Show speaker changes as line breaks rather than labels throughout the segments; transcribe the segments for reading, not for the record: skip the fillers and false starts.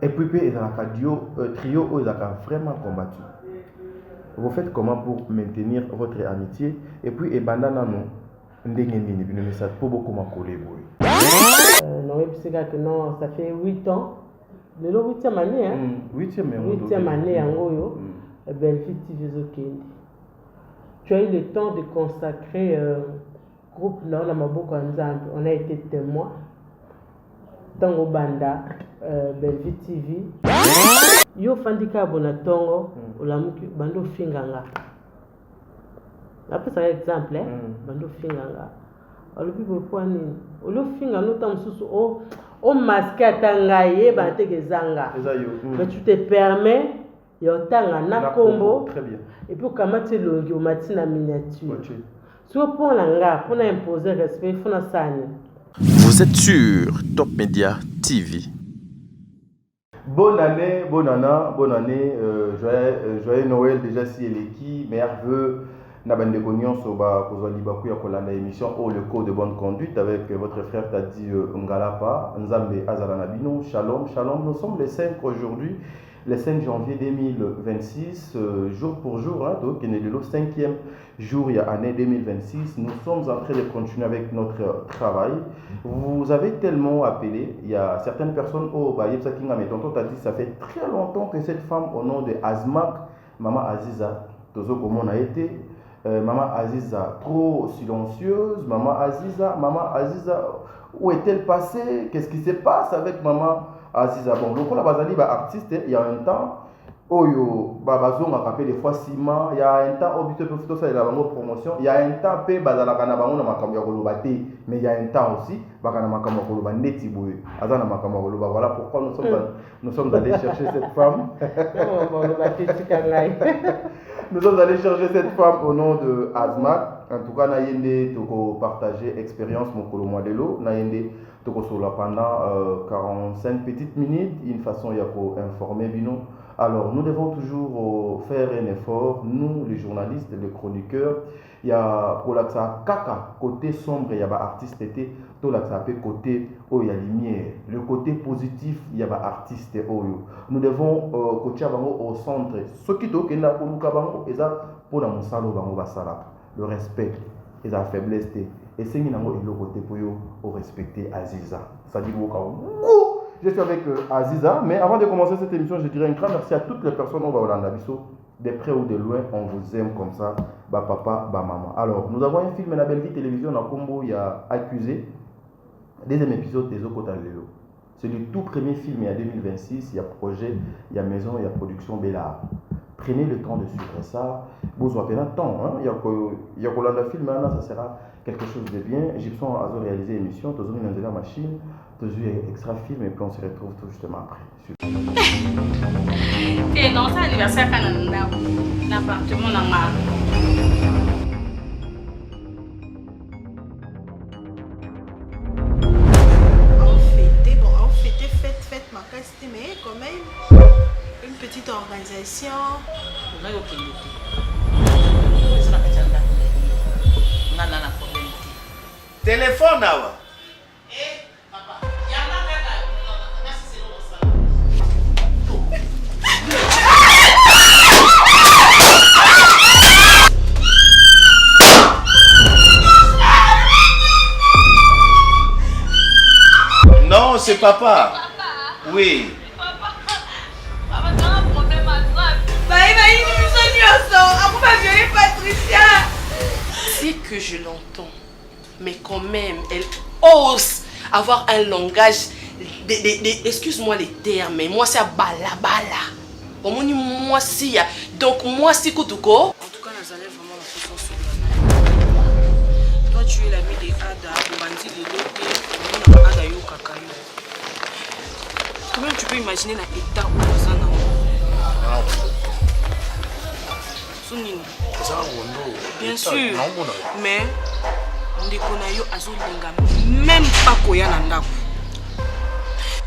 Et puis ils ont un trio où ils ont vraiment combattu. Vous faites comment pour maintenir votre amitié? Et puis et bandana non ndengeni bino message pour beaucoup ma collègue.
Non, non, ça fait 8 ans. Le 8e année, hein? 8e année, en gros, Belle-Vie TV Zokendi. Tu as eu le temps de consacrer groupe là, on a beaucoup ensemble. On a été témoins. Tango Banda, Belle-Vie TV. Yo fandika bonatongo, olamuki bando finganga. Après ça exemple, hein? Bando finganga. Olobi pourquoi ni? Olo finga no tam susu o masque atangaye ba tegezanga. Mais tu te permets yo tanga na kombo.
Très bien.
Et puis kamati longi o matina miniature. So pour langa, pour imposer respect, faut na sani.
Vous êtes sur Top Media TV.
Bonne année, joyeux Noël déjà si elle est qui, meilleurs vœux. Nabande Gognon Soba Kozwali Baku ya kolanda émission le code de bonne conduite avec votre frère Tadi Ngalapa, Nzambe Azaranabino, Shalom, nous sommes les 5 aujourd'hui, le 5 janvier 2026, jour pour jour, donc il est le 5e jour, il y a année 2026, nous sommes en train de continuer avec notre travail. Vous avez tellement appelé, il y a certaines personnes, tonton t'a dit, ça fait très longtemps que cette femme au nom de Azmak, Maman Aziza, Tozo comment on a été, Maman Aziza trop silencieuse, Maman Aziza, où est-elle passée? Qu'est-ce qui se passe avec Maman Aziza? Bon, donc on a basali artiste, il y a un temps, Oyo, Babazon a rappelé des fois Sima, il y a un temps, Obito Profito, ça il a une promotion, il y a un temps, P, Bazala Kanabango, na Makamia Golobate, mais il y a un temps aussi, Bakana Makamia Goloba Netiboué, Azana Makamia Goloba, voilà pourquoi nous sommes allés chercher cette femme. Nous sommes allés chercher cette femme au nom de Azmak. En tout cas, Nayende Toko partager expérience Mokolo Modelo. Nayende Toko Sola pendant 45 petites minutes. Une façon Yako informer Bino. Alors, nous devons toujours faire un effort, nous, les journalistes, les chroniqueurs. Il y a pour l'accent Kaka, côté sombre, il y a un artiste été, tout l'accent côté où il y a lumière. Le côté positif, il y a un artiste oyo. Nous devons coacher au centre. Ce qui est là pour nous, et ça pour nous salo le respect et la faiblesse. Et c'est qu'il y a le côté pour respecter Aziza. Ça dit je suis avec Aziza, mais avant de commencer cette émission, je dirais un grand merci à toutes les personnes au Hollande de près ou de loin, on vous aime comme ça, bah papa, bah maman. Alors, nous avons un film, La Belle Vie Télévision, à Combo, il y a Accusé, deuxième épisode des Okotaleo. C'est le tout premier film, il y a 2026, il y a projet, il y a maison, il y a production Bella. Prenez le temps de suivre ça. Vous avez un temps, il y a Hollande film, ça sera quelque chose de bien. Egyptien a réalisé l'émission, tous dans la machine, tous extra film, et puis on se retrouve tout justement après.
Et non, c'est l'anniversaire quand on a l'appartement dans ma.
Fête ma casse, mais quand même une petite organisation.
On a aucun
téléphone là.
Papa.
Non, c'est papa. Oui.
Papa, tu as un problème à droite.
C'est que je l'entends, mais quand même, elle ose avoir un langage, excuse-moi les termes, mais moi c'est à bala. Moi si, donc moi si Koutouko. En tout cas, nous allons vraiment la façon sur la. Toi tu es l'ami de Ada, Bandi de Lopé, Ada Yo Kakayo. Comment tu peux imaginer l'état où nous en avons? Bien sûr, mais on déconne yo azolinga même pas koya na ndako.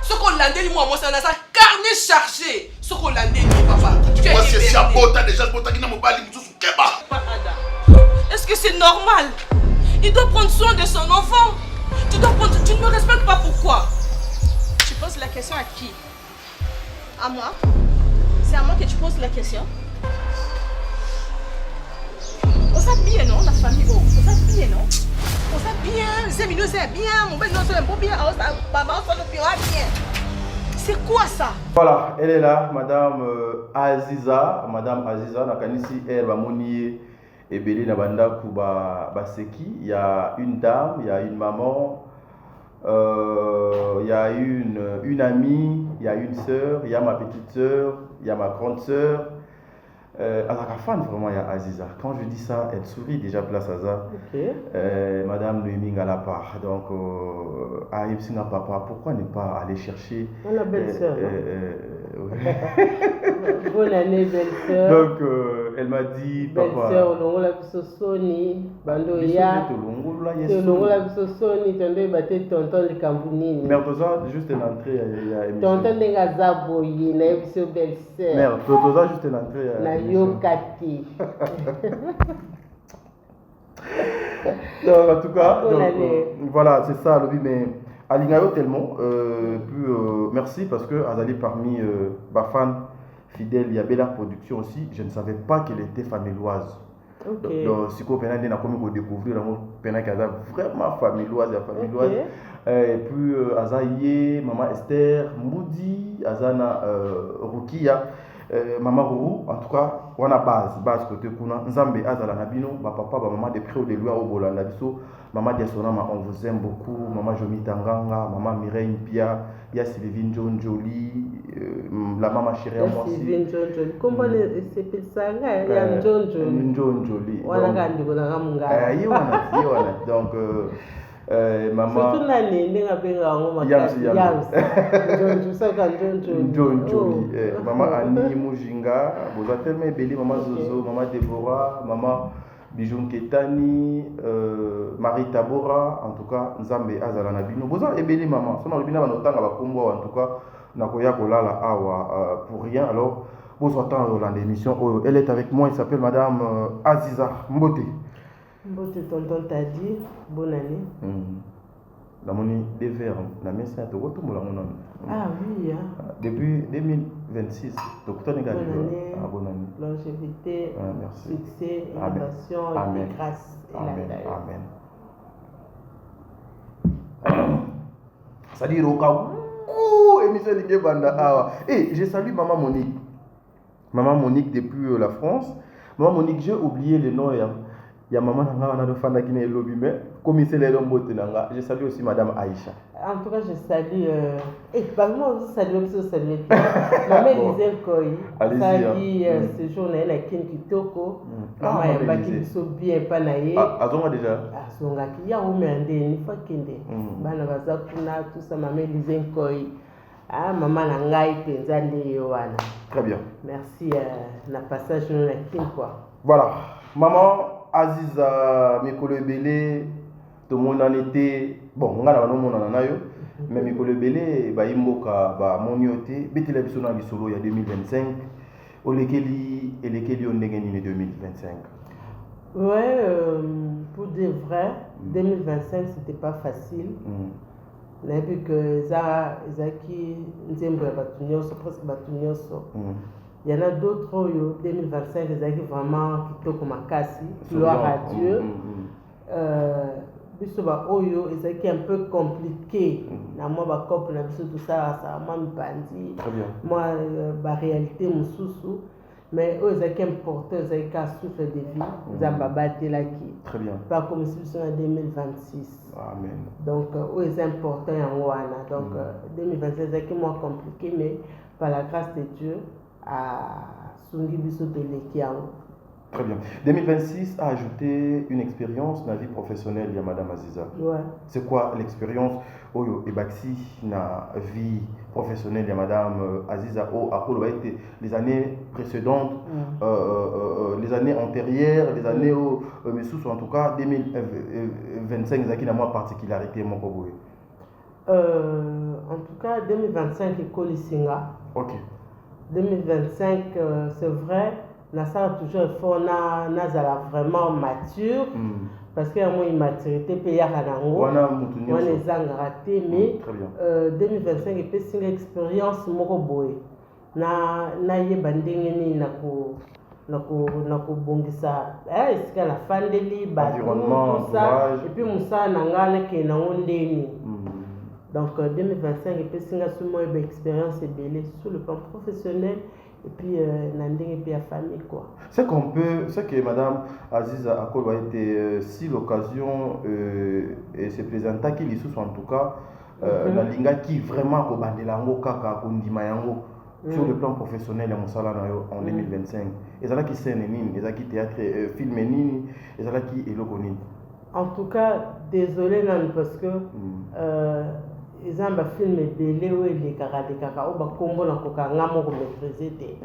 Ce qu'on l'a dit moi ça carnet chargé. Ce qu'on l'a dit papa.
Moi c'est ça bota déjà bota qui n'a mobali mususu keba.
Est-ce que c'est normal? Il doit prendre soin de son enfant. Tu ne me respectes pas pourquoi?
Tu poses la question à qui? À moi? C'est à moi que tu poses la question? On s'habille, non? La famille, on s'habille, non? On s'habille, c'est mignon, c'est bien. Mon bébé, non, c'est un beau bien. Maman, on s'en bien. C'est quoi ça?
Voilà, elle est là, Madame Aziza. Madame Aziza, Nakanisi, elle va monier et belé na banda kuba baseki. Il y a une dame, il y a une maman, il y a une amie, il y a une sœur, il y a ma petite sœur, il y a ma grande sœur. Azaka fan vraiment, il y a Aziza. Quand je dis ça, elle sourit déjà place à ça.
Okay.
Madame Noémie à la part. Donc, à Ipsina Papa, pourquoi ne pas aller chercher.
On a belle sœur. Bonne année, belle sœur.
Donc, elle m'a dit,
belle
papa.
Belle sœur, on l'a vu Soni, Bando Ya. On l'a vu Soni, Tondo Baté, Tonton de Cambouni.
Mère, Toza, juste une entrée.
Tonton de Gazaboyi, n'a vu belle sœur.
Mère, Toza, juste une entrée.
Yokati.
Donc, en tout cas, donc, voilà, c'est ça, Lobby, mais Alingayo tellement, merci parce que Azali parmi Bafan fidèle, il y a Bella Production aussi, je ne savais pas qu'elle était faméloise.
Okay.
Donc, si on a découvrir, on a vraiment faméloise,
Okay.
Et puis Azaïe, Maman Esther, Moudi, Azana Rukia. Maman Rourou, en tout cas, on a base côté Kuna, Nzambe Azala Nabino, ma papa, ma maman de près ou de loin au Bola Nabiso, maman Diasonama, on vous aime beaucoup, maman Jomi Tanganga, maman Mireille Pia, il y a Sylvine John Jolie, la maman chérie à moi aussi. Sylvine
John Jolie, comment c'est ça, il y a John Jolie.
John Jolie.
On a gagné, on a gagné.
Donc, maman.
Surtout l'année, on a gagné.
John Jolie. Maman Annie Mujinga, vous avez tellement belle, maman Zozo, maman Déborah, maman Bijoun Ketani, Marie Tabora, en tout cas, Nzambe Azala Nabino. Vous avez belle maman. Si on a bien en tout cas, Nakoya Kolala Awa pour rien. Alors, vous attendez dans l'émission. Elle est avec moi, elle s'appelle Madame Aziza Mbote.
Mbote, tonton t'a dit, bonne année.
La monnaie des verres, la messe est au retour.
Ah oui, hein.
Depuis 2026, donc bonne
année,
bonne année.
Longévité, succès, innovation, et grâce.
Amen. Ça dit Roka. Émission de Banda. Et je salue Maman Monique. Maman Monique depuis la France. Maman Monique, j'ai oublié le nom. Il y a maman Nanga de Fanda qui n'est lobby, mais comme il s'est les Nanga, je salue aussi Madame Aïcha.
En tout cas, je salue. Moi aussi, salue aussi, salue. Maman Lisel Koy. Sali, ce jour, on a Kin Kitoko. Maman Yamba qui est bien panaye.
Azonga déjà.
Azonga qui y a au moins des fois Kinde. Bana Bazakuna, tout ça, Maman Lisel Koy. Maman Nangaï, Penzani Yoana.
Très bien.
Merci, na passage, on a Kin quoi.
Voilà. Maman Aziza Mikolo Ebele, tout le monde en était. Bon, on a un nom en anayo, mais Mikolo Ebele, Imboka, Moniote, Betty Lebsona Bissolo, il y a 2025. Olekeli, Elekeli, on est gagné 2025.
Ouais, pour de vrai, 2025, c'était pas facile. On a vu que Zaki, Nzembo, Batunyoso, presque Batunyoso. Il y en a d'autres, 2025, ils ont vraiment quitté comme Kassi, gloire à Dieu. Bisoba Oyo, ils ont un peu compliqué. Moi, tout ça, ça m'a bandi. Moi, la réalité, mon mais eux, ils ont important, ils ont un souffle de vie. Ils ont battu là qui.
Très bien.
Pas comme si c'était en 2026.
Amen.
Donc, eux, ils sont importants en Wana. Donc, 2026, c'est moins compliqué, mais par la grâce de Dieu, à Sungi Biso Telekiao.
Très bien. 2026 a ajouté une expérience dans la vie professionnelle de Madame Aziza.
Ouais.
C'est quoi l'expérience Oyo Ebaxi na vie professionnelle de Madame Aziza les années précédentes, les années antérieures, les années où, mais sous en tout cas 2025, il y a une particularité mon Koboé.
En tout cas 2025 école Isinga.
Ok.
2025, c'est vrai, Nassar a toujours fait Nazala vraiment mature, parce qu'il y a une maturité, puis il y a mais 2025, il peut une expérience Moroboé. na yeba ndenge nini na kobongisa esika na fandeli bato tout ça et puis mosala na ngai nakende nango ndeni. Donc 2025 epesinga so moi expérience ebele sur le plan professionnel et puis et puis la famille quoi.
C'est que Madame Aziza Akol a été si l'occasion se présenta qu'il y soit en tout cas la linga qui vraiment ko bandelango kaka ko ndima yango sur le plan professionnel ya mosala na yo en 2025. Ezala ki scène nini, ezala ki théâtre film nini, ezala ki eloko nini.
En tout cas, désolé non parce que ils ont un film belé où les kaka ou ba kombo na koka ngamo ko maîtriser té.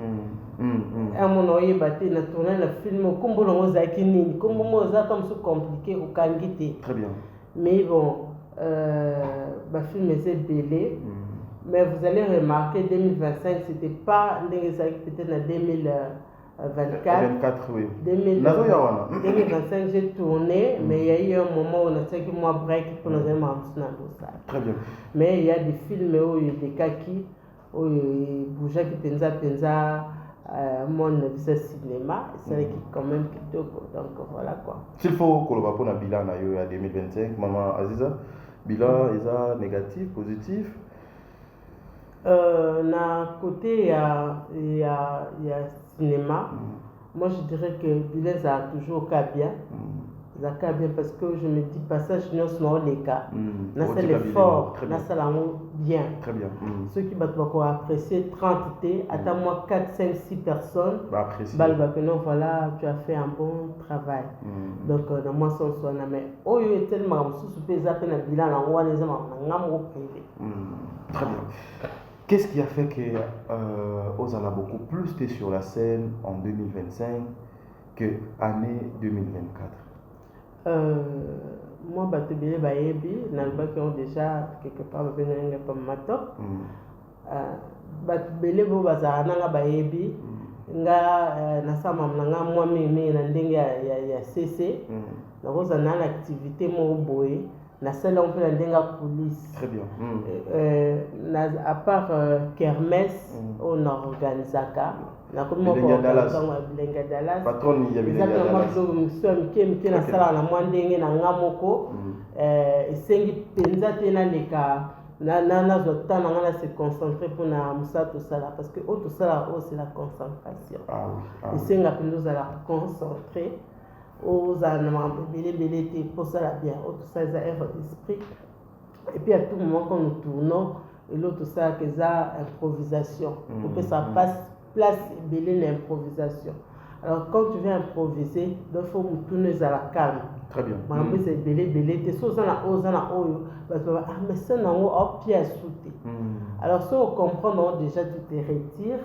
Mon oye baté na tourner le film kombo na ozaki nini, kombo mo za comme so compliqué ou kangité.
Très bien.
Mais bon ba film c'est belé. Mais vous allez remarquer 2025 c'était pas peut-être en 2024
oui.
2025 j'ai tourné mais il y a eu un moment où on a fait que moi break pour nous aimer ça.
Très bien.
Mais il y a des films où il y a des cas qui bougeaient qui pensa mon cinéma c'est qui quand même kitoko donc voilà quoi.
S'il faut qu'on va pour un bilan à 2025 maman Aziza bilan est négatif positif.
Na côté il y a cinéma. Moi je dirais que bilan a toujours cas bien. Ça cas bien parce que je me dis passage nous sont les cas. Na c'est l'effort, na c'est l'amour bien.
Très bien.
Ceux qui vont apprécier 30 T, attends moi 4 5 6 personnes.
Bah apprécier.
Que non voilà, tu as fait un bon travail. Donc dans moi son na mais oh il est tellement sous pesa pe na bilan na wa les hommes na ngamo privé.
Très bien. Qu'est-ce qui a fait que Ozala beaucoup plus été sur la scène en 2025 que année 2024?
Moi, Batubile Bayebi, qui ont déjà quelque part besoin de mato. Batubile Bobazana Bayebi, nga nasama mnanga moi mimi na ndenge ya CC. Na kozana l'activité mo boye. Na salle on peut la denga police.
Très bien.
À part kermesse on organisaka na comme Bilenga Dallas
patron ya Bilenga Dallas
exactement na sala na mwandenge na ngamoko esengi penza tena leka na zotana ngana se concentrer pour na musato sala parce que auto sala c'est la concentration. Esenga penza la concentrer aux animaux belé pour ça la bien tout ça ça est d'esprit et puis à tout moment quand nous tournons et l'autre ça que ça improvisation pour que ça passe place belé l'improvisation. Alors quand tu viens improviser il faut tourner à la calme.
Très bien.
Mais c'est belé t'es sur ça na oyo parce que mais ça na au pied sauter. Alors si on comprend déjà tu te retires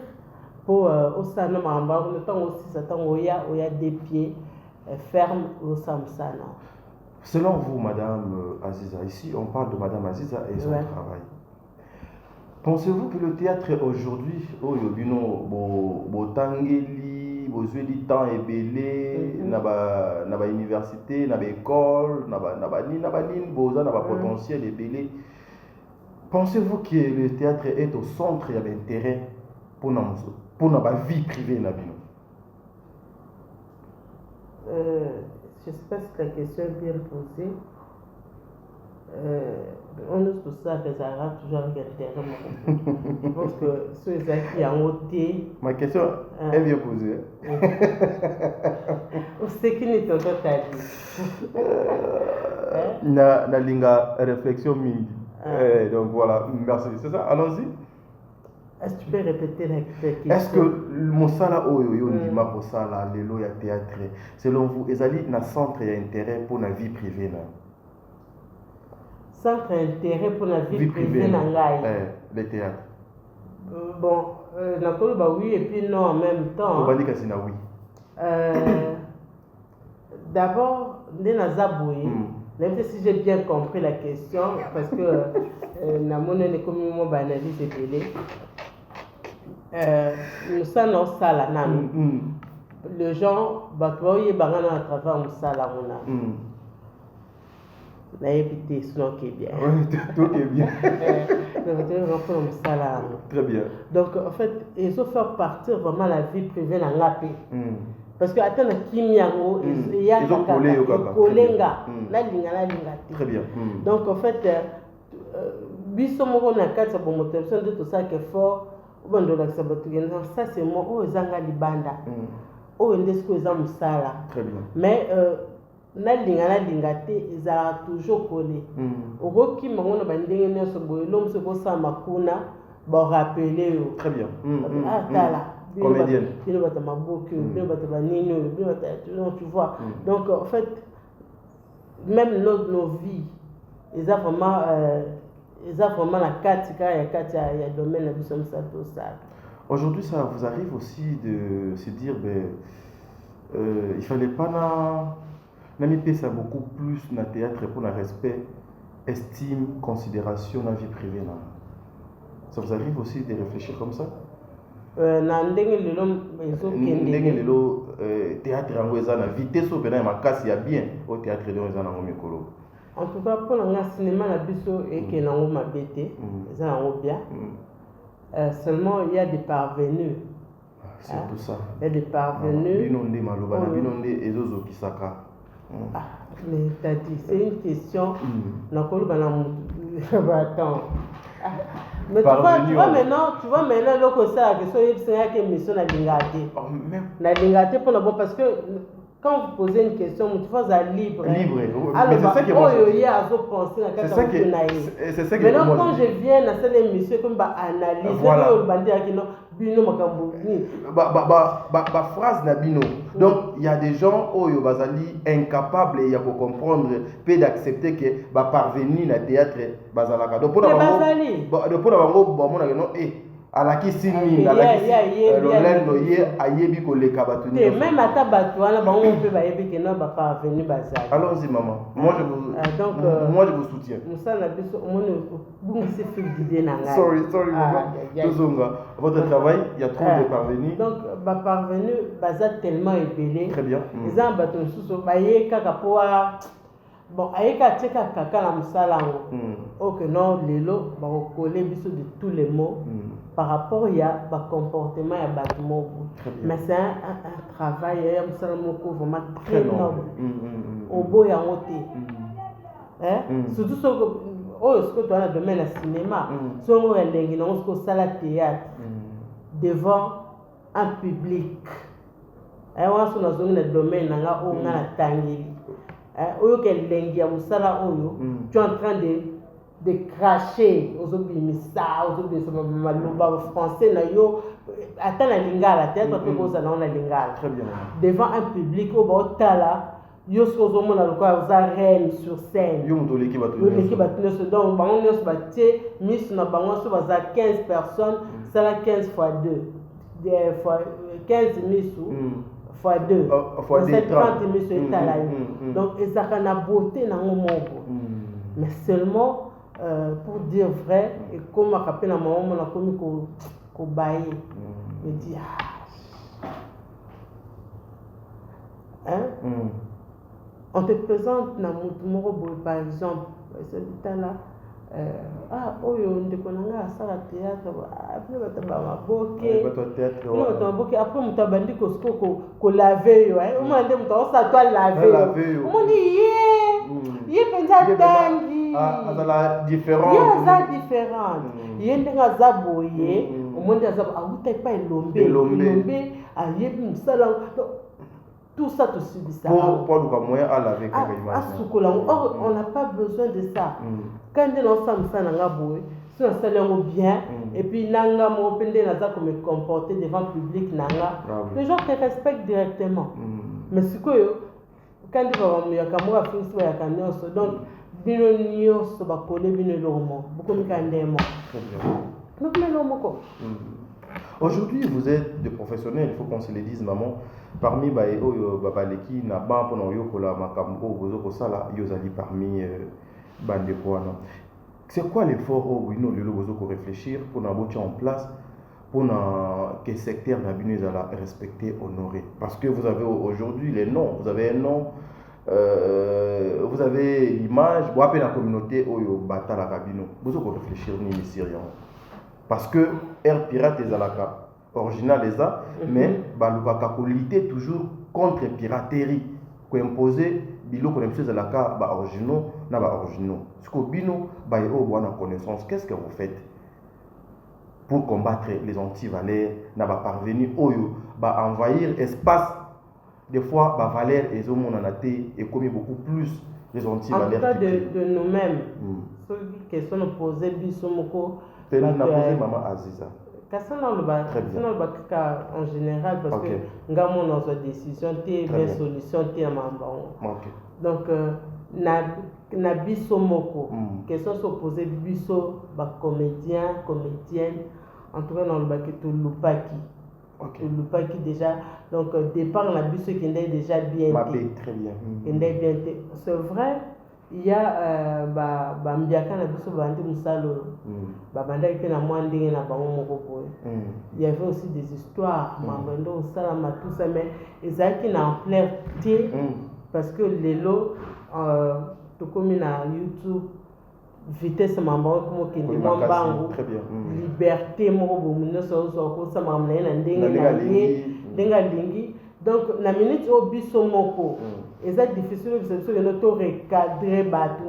pour au ça na mamba le temps aussi ça temps oya des pieds ferme au Samsana.
Selon vous, Madame Aziza, ici on parle de Madame Aziza et son travail. Pensez-vous que le théâtre aujourd'hui, Botangeli, Bozueli temps est belé, Naba université, Naba école, Naba potentiel est belé. Pensez-vous que le théâtre est au centre de l'intérêt pour notre vie privée?
Je ne sais pas si la question est bien posée. On ose pour ça que ça aura toujours un intérêt. Je pense que ceux qui ont ôté.
Ma question est bien posée.
C'est qui n'est pas ta vie.
Na linga réflexion mini. Donc voilà, merci. C'est ça, allons-y.
Est-ce que tu peux répéter la question?
Est-ce que mon sala oyo ndima pour ça là lelo ya théâtre selon vous ezali na centre ya intérêt pour la vie privée là?
Centre intérêt pour la vie privée na ngai.
Le théâtre.
Bon, nakolo ba oui et puis non en même temps.
On va dire que c'est na oui.
D'abord ndena zaboyi. Même si j'ai bien compris la question parce que na monene comme mo ba analyse télé. Nous sommes en salle les gens à travers une salle Naïbité, sinon qui est bien.
Oui, tout est bien. Très bien.
Donc, en fait, il faut faire partir vraiment la vie privée dans la paix. Parce que, attends, il y a
Très bien.
Donc, en fait, ça c'est moi, oh, Zanga Libanda. Oh, Ndesco Zamusala.
Très bien.
Mais, ils ont toujours collé. Au qui m'a dit l'homme se pose à Makuna, bon rappeler.
Très bien.
Ah, là.
Comédienne.
Tu vois. Donc, en fait, même nos vies, ils ont vraiment la carte, il y a le domaine de ça.
Aujourd'hui, ça vous arrive aussi de se dire, il ne fallait pas n'amener ça beaucoup plus dans le théâtre pour le respect, estime, considération dans la vie privée. Ça vous arrive aussi de réfléchir comme ça?
Théâtre
vitesse bien au théâtre
en tout cas pour le cinéma la biso et que nango mabete ça bien seulement il y a des parvenus.
C'est tout ça.
Il y a des parvenus. Mais t'as dit c'est une question attends. Mais tu vois maintenant l'autre ça que c'est une mission à l'ingate pour le bon parce que quand vous posez une question, vous êtes libre.
Alors, c'est ça que moi
c'est ça que maintenant, quand je viens dans cette émission, comme analyse,
phrase na bino. Donc, il y a des gens qui sont incapables de comprendre, et d'accepter que parvenir dans le théâtre. Donc, pour alaki sini alaki lolendo ye ayebi koleka batu ni
même ata batu wana bango mpe bayebi ke na ba parvenir bazali.
Allons-y maman, moi je vous soutiens.
Musala biso omone bungi se fait guider na ngai.
Sorry maman. Tozonga votre travail, il y a trop de parvenus.
Donc ba parvenus baza tellement ébélé.
Très bien.
Les gens batu suso baye kaka poa. Bon, ayeka teka kaka na musala ngo. Ok non lelo ba coller biso de tous les mots. Par rapport à comportement et bâtiment. Mais c'est un travail, vraiment très noble. Au beau et en ôté. Surtout ce que tu as dans le domaine du cinéma, ce que tu as dans le théâtre, devant un public. On a dans le domaine où on a la tangeli. Tu es en train de cracher aux obimisa, aux obimisa, français, attends la lingala, théâtre que vous avez la lingala. Devant un public au bord tala, yo ce que vous avez la reine sur scène. Yo l'équipe donc bango nyos batie miss na bango so baza 15 personnes, ça la 15 fois 2. 15 miss fois 2. Fois 30 miss tala. Donc ça na beauté na ngomoko. Mais seulement pour dire vrai, et comme je rappelle à maman, on a connu qu'au bail, me dit on te présente dans mon par exemple, ce là oh yo ndekonanga sala théâtre après après mutabandi ko laver yo on m'a dit muta sa toi laver on dit yé penza tangi
azala différent
yendenga zaboye omonde azaba awuta pa elombe ayebi musala tout ça tout subit ça
pour le moyen à laver
on n'a pas besoin de ça quand on s'en ça nanga boy si on s'allait bien et puis nanga mo pende naza comme me comporter devant le public nanga les gens te respectent directement mais ce que quand tu vas me yakamwa fils ya kanyoso donc bino nyoso ba coller bino lomo beaucoup mi kandemo donc mais lomo ko.
Aujourd'hui, vous êtes des professionnels, il faut qu'on se le dise, maman. Parmi les babaleki, na ban pour nous yokola makambo bozo sala yozali parmi bande poana. C'est quoi l'effort au Wino le bozo ko réfléchir pour na botia en place pour na que secteur na bino la respecter, honorer parce que vous avez aujourd'hui les noms, vous avez un nom Vous avez l'image, vous avez la communauté Oyo Bata la Cabino. Vous avez réfléchir ni les Syriens. Parce que Air Pirate est à la cap, original est ça, mais Baluka lutter toujours contre piraterie. Qu'on imposer, bilo qu'on imposer à la cap, originaux, n'a pas originaux. Ce que bino, connaissance, qu'est-ce que vous faites pour combattre les anti-valeurs, n'a pas parvenu Oyo, envahir espace. Des fois, valeur et zoom on en a été et commis beaucoup plus les anti-valeurs.
En tout cas, de nous-mêmes, ceux qui sont posés, bisomoko.
Tu as posé Maman Aziza.
En général, parce que nous avons nos décisions, des solutions, donc, na bisomoko, question sont posées biso, comédien, comédienne, en tout cas, dans le bac tout l'upaki. L'upaki déjà, donc départ la biso qui est déjà bien.
Très bien.
C'est vrai. Il y a mbiaka na biso bandi musalo babanda qui na mwandenge na bango moko boye. Il y avait aussi des histoires mambendo sala tout ça mais ezaki na ampleur té parce que lelo to comme na YouTube vitesse mambo comme kende mambango liberté moko bomuno so ko sa mamna na ndenga lingi. Donc, la minute où biso moko, c'est difficile de se recadrer batu.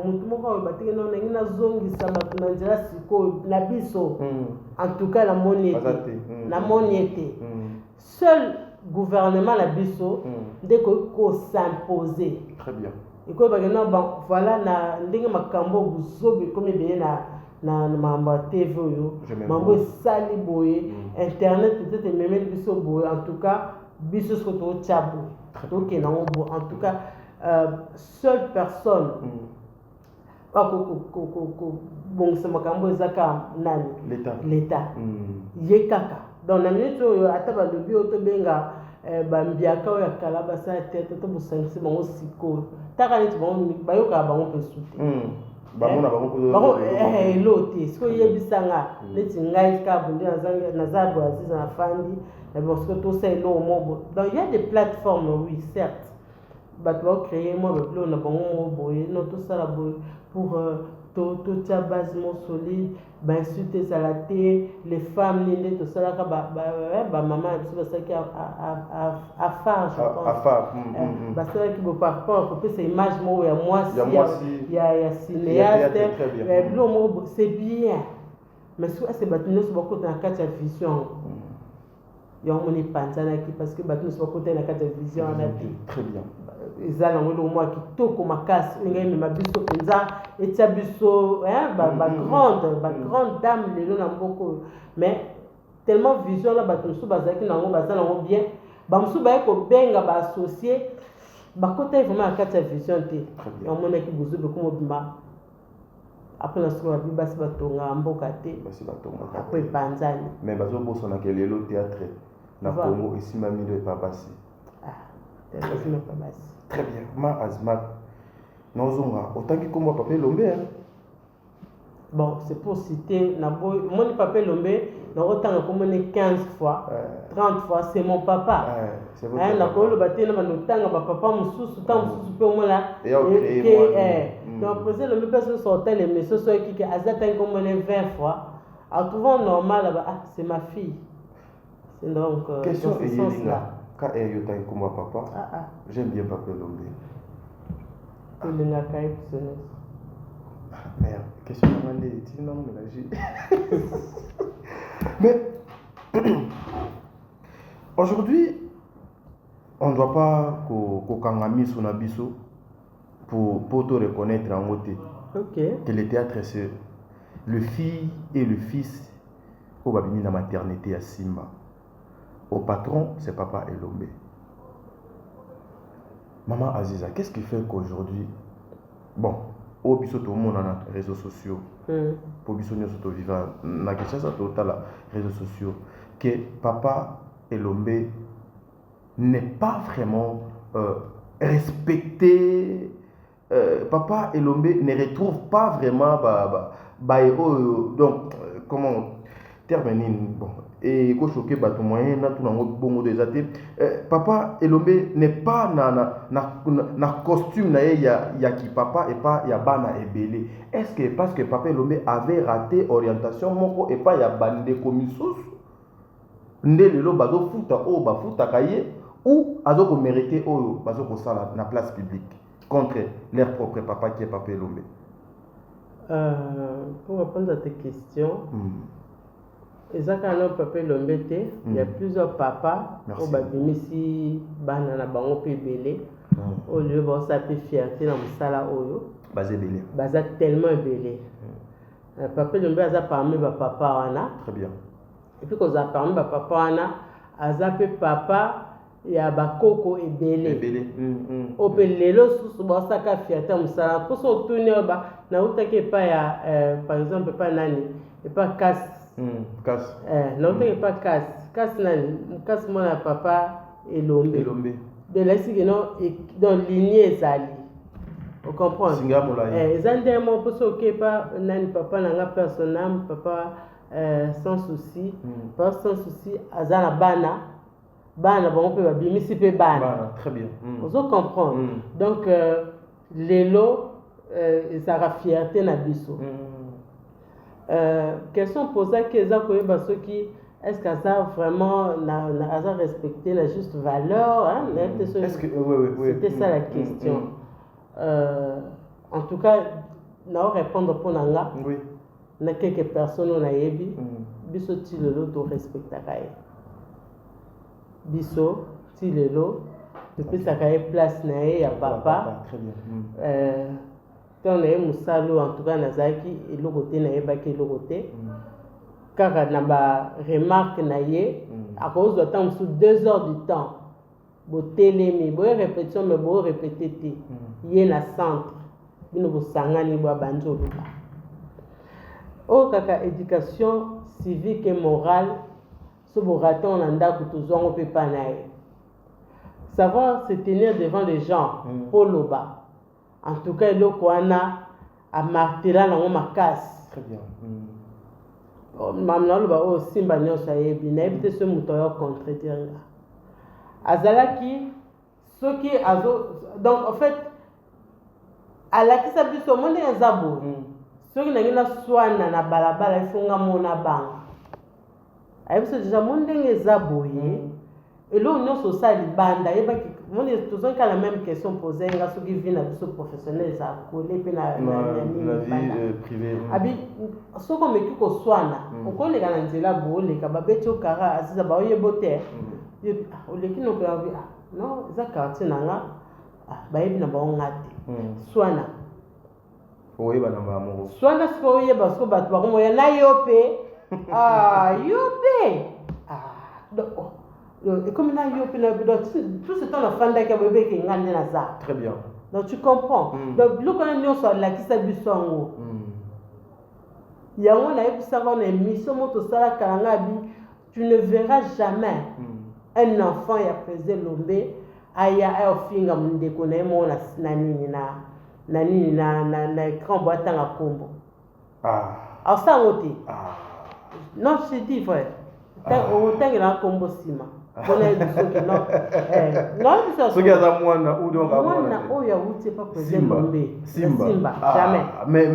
En tout cas, la monnaie. Seul gouvernement la biso, dès qu'on s'imposer.
Très bien.
Et quoi, voilà, na ndenge makambo busobe comme bien na mamba TV yo, mambo sali boye, internet peut-être même biso boye. En tout cas. En tout cas, seule personne l'État. Yekaka. Dans la minute où ataba le bio to benga bambiaka ya kalaba sa tête to busangisi bango siko. Taka niti bango bayoka bango pesute.
Bamona bango
lote. Siko yebisanga neti ngai ka bundi na zabu aziza na fandi. Parce que tout ça est là au monde. Donc il y a des plateformes, oui, certes. Tu vas créer moi le plan, tout ça là pour tout ça base solide, insulter ça la télé, les femmes, tout ça là, maman, tout ça qui a phare, je pense. Parce que qui veut par rapport, ces images moi, il y a cinéaste, c'est bien. Mais soit c'est bâtiment sur beaucoup dans la vision. Il y a un panzana qui parce que bâtiment sur côté la carte de vision on a
très bien
ils allent au moins qui toko ma casse ngai ma biso penza et tia biso grande dame les na mboko mais tellement vision là bâtiment sur bazaki na ngo bazana ngo bien bamsu ba ko benga ba associé ba côté vraiment la carte de vision té on mona ki bozo be comme bimba après la soirée basi batonga mboka té après panzani
mais bazo boso na kelelo théâtre na Congo ici mami de papasi très bien ma azmat nozonga autant que comme papa Lombe
bon c'est pour citer na boy mon papa Lombe na autant comme 15 fois 30 fois c'est mon papa
c'est votre papa
na ko batena manotanga papa mususu tant mususu pe mo là donc président Lombe peut sortir les messieurs soit qui azata comme 20 fois en trouvant normal là c'est ma fille. Donc,
question dans ce sens-là. Quand elle est comme papa, j'aime bien Papa Lombe. Merde, question mais aujourd'hui, on ne doit pas qu'Okangami son abisso pour te reconnaître en côté. Que le théâtre c'est le fils et le fils au babini la maternité à Simba. Au patron, c'est Papa Elombe. Maman Aziza, qu'est-ce qui fait qu'aujourd'hui, bon, au biso tout le monde a les réseaux sociaux, pour biso nous sommes vivants, na question ça total réseaux sociaux, que Papa Elombe n'est pas vraiment respecté. Papa Elombe ne retrouve pas vraiment donc comment terminer bon et ko choquer bato moyen na tout nango bongo déjà papa Elombe n'est pas na costume na ya ki papa et pas ya bana ebele. Est-ce que parce que papa Elombe avait raté orientation moko et pas ya bande komisus nde lelo bazo futa o ba futa kaye ou azo ko mériter o bazo ko sala na place publique contre leur propre papa qui est papa Elombe.
Pour répondre à tes questions, exactement papa Elombe il y a plusieurs papas au babimisi bana na bango pe belé au lieu bon ça peut fierté dans musala oyo
basé belé
baza tellement belé papa Elombe aza parmi ba papa wana
très bien
et puis qu'on a parmi ba papa wana aza pe papa ya bakoko ebele o pe lelo susu ba saka fierté musala pour so tourner ba na utake pa ya par exemple pas nani et pas casse
casse
non t'es pas casse nani casse mon papa Elombe de la signe non dans lignée zali on comprend exactement pour so que pas nani papa nanga personnel papa sans souci pas sans souci azana bana bon peut bimisi pe bana
très bien
on se comprend donc lelo ça ra fierté na biso question posée que ça koyeba soki est-ce que ça vraiment na respecté la juste valeur hein
est-ce que oui
c'était ça la question en tout cas na répondre pour nanga
oui
na quelques personnes on a yebi biso ti lelo to respecta kaye biso ti lelo depuis ça kaye place na ya papa
très bien
quand on est musalo en tout cas nazaki et le côté na yebaki le côté car na ba remarque na ye à cause de temps sous 2 heures du temps bo telemi bo répétition mais bo répéter té yé na centre bino bo sangani bo banjolo o kaka éducation civique et morale so bo raton na ndako tozongo pe pa na ye savoir se tenir devant les gens pour loba. En tout cas, il y a martelé dans ma casse.
Très bien.
Maman, oh simba nyonso ayebi na ebite ce moteur contredire. Azalaki ce qui azo donc en fait alaki sa biso monde ezabo. Ce qui na swana na balabala ifunga mona banga. Ayebi déjà monde ezabo ye. Et là on nyonso sa libanda yebaki monde tous ont la même question posée nga ce qui vient na biso professionnel ça coller pe na
vie privée.
Abi ce qu'on me ki ko swana on connaît kana nzela bo le ka babeti okara aziza ba oyebote o le kino ko abi non za quartier nanga ba yebi na ba ngate swana
oyeba na ba mo
swana sko oyeba sko ba ba ko ya na yope yope et comme là tout ce temps la fin d'année bébé qui gagne na ça
très bien
donc tu comprends donc le quand on sort la qui s'habille songo ya on a eu ça on a mis sur moto sala kalanga bi tu ne verras jamais un enfant ya pesé Elombe aya ofinga mundeko na mo na nini na écran boîte na kombo alors ça oti non je dis frère autant que la kombo sima
ce qui a mwana ou donc
Simba jamais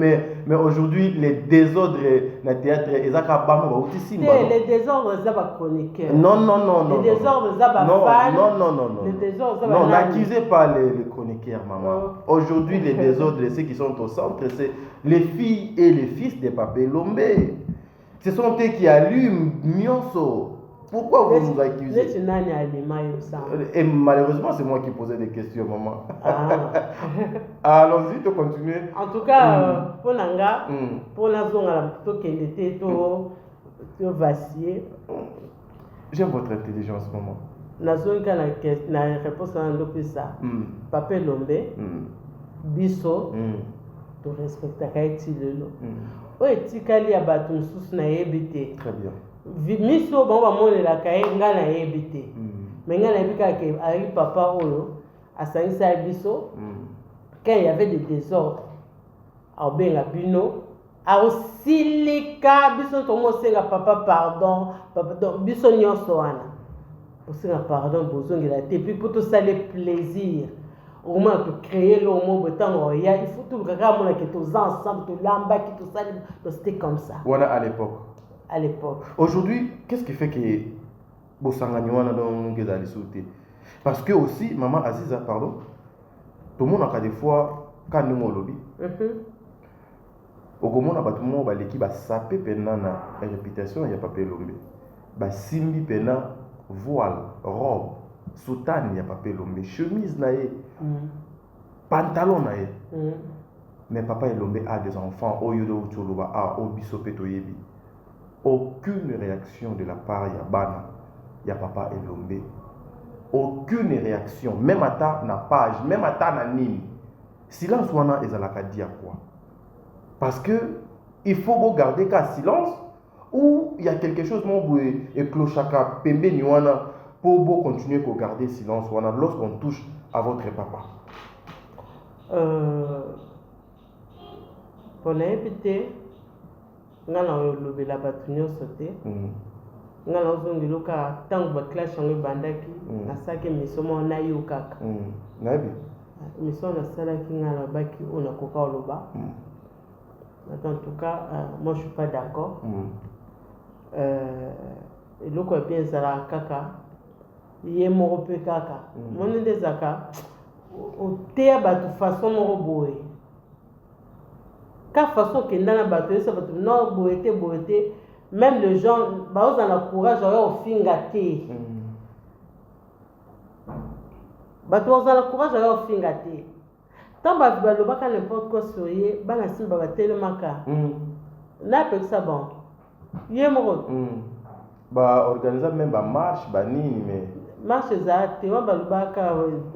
mais aujourd'hui les désordres na théâtre ezaka bamba ba uti Simba
les désordres za ba chroniqueurs
non
les désordres za ba fan
non
les désordres
non n'accusez pas les chroniqueurs maman aujourd'hui les désordres ceux qui sont au centre c'est les filles et les fils de Papa Elombe ce sont eux qui allument Mionso. Pourquoi vous nous accusez? Et malheureusement, c'est moi qui posais des questions, maman. Allons-y, tu continues.
En tout cas, pour Nanga, pour la zone, qu'elle était tout vacillé.
J'aime votre intelligence, maman.
La zone qui a la réponse à l'opéra, Papa Elombe, Bisso, tu respectes Haïti le lot. Oui, Tikali a battu une source na yébité.
Très bien.
Miso bon ba mone la kaye nga na yebite mais nga na bika ke ari papa oyo asangisa biso quand il y avait des désordres au benga bino aosilika biso tomosenga papa pardon biso nyonso wana osenga pardon bozongela te puis pour tosala plaisir au moins de créer le moment il faut tout le monde qui tous ensemble tout lamba qui tout ça c'était comme ça
voilà à l'époque aujourd'hui qu'est-ce qui fait que bosangani wana donc ezali sauté parce que aussi maman Aziza pardon tout le monde a des fois quand nous lobby okomona bato mo baleki basape pena na réputation ya Papa Elombe basimbi pena voile robe soutane ya Papa Elombe chemise na ye pantalon na ye mais Papa Elombe a des enfants oyodo choloba a obiso petoyebi aucune réaction de la part ya bana ya Papa Elombe aucune réaction même ata na page même ata na nini silence wana ezalaka dia quoi. Parce que il faut garder qu'à silence ou il y a quelque chose et clochaka pembe niwana pour continuer à garder silence lorsqu'on touche à votre papa.
Pour n'éviter ngana lobe la batunyo sauté ngana ozongelo ka tango ba clash en bandaki na sake misomo na yokaka
nabi
misomo na sala ki ngana baki ona koka loba. En tout cas, moi je ne suis pas d'accord. Et le quoi bien ça la kaka, il est mort peu kaka. Mon des aka, au théâtre de façon moroboé. Car façon que dans la bataille ça va tout non boété, même les gens, bah ils ont le courage au fingaté. Bah ils ont le courage au fingaté. Tant que tu vas n'importe quoi sur lui, tu vas tellement n'a pas ça bon. Il est mort.
Bah organiser même ba marche ba nini mais
marche za te wa balubaka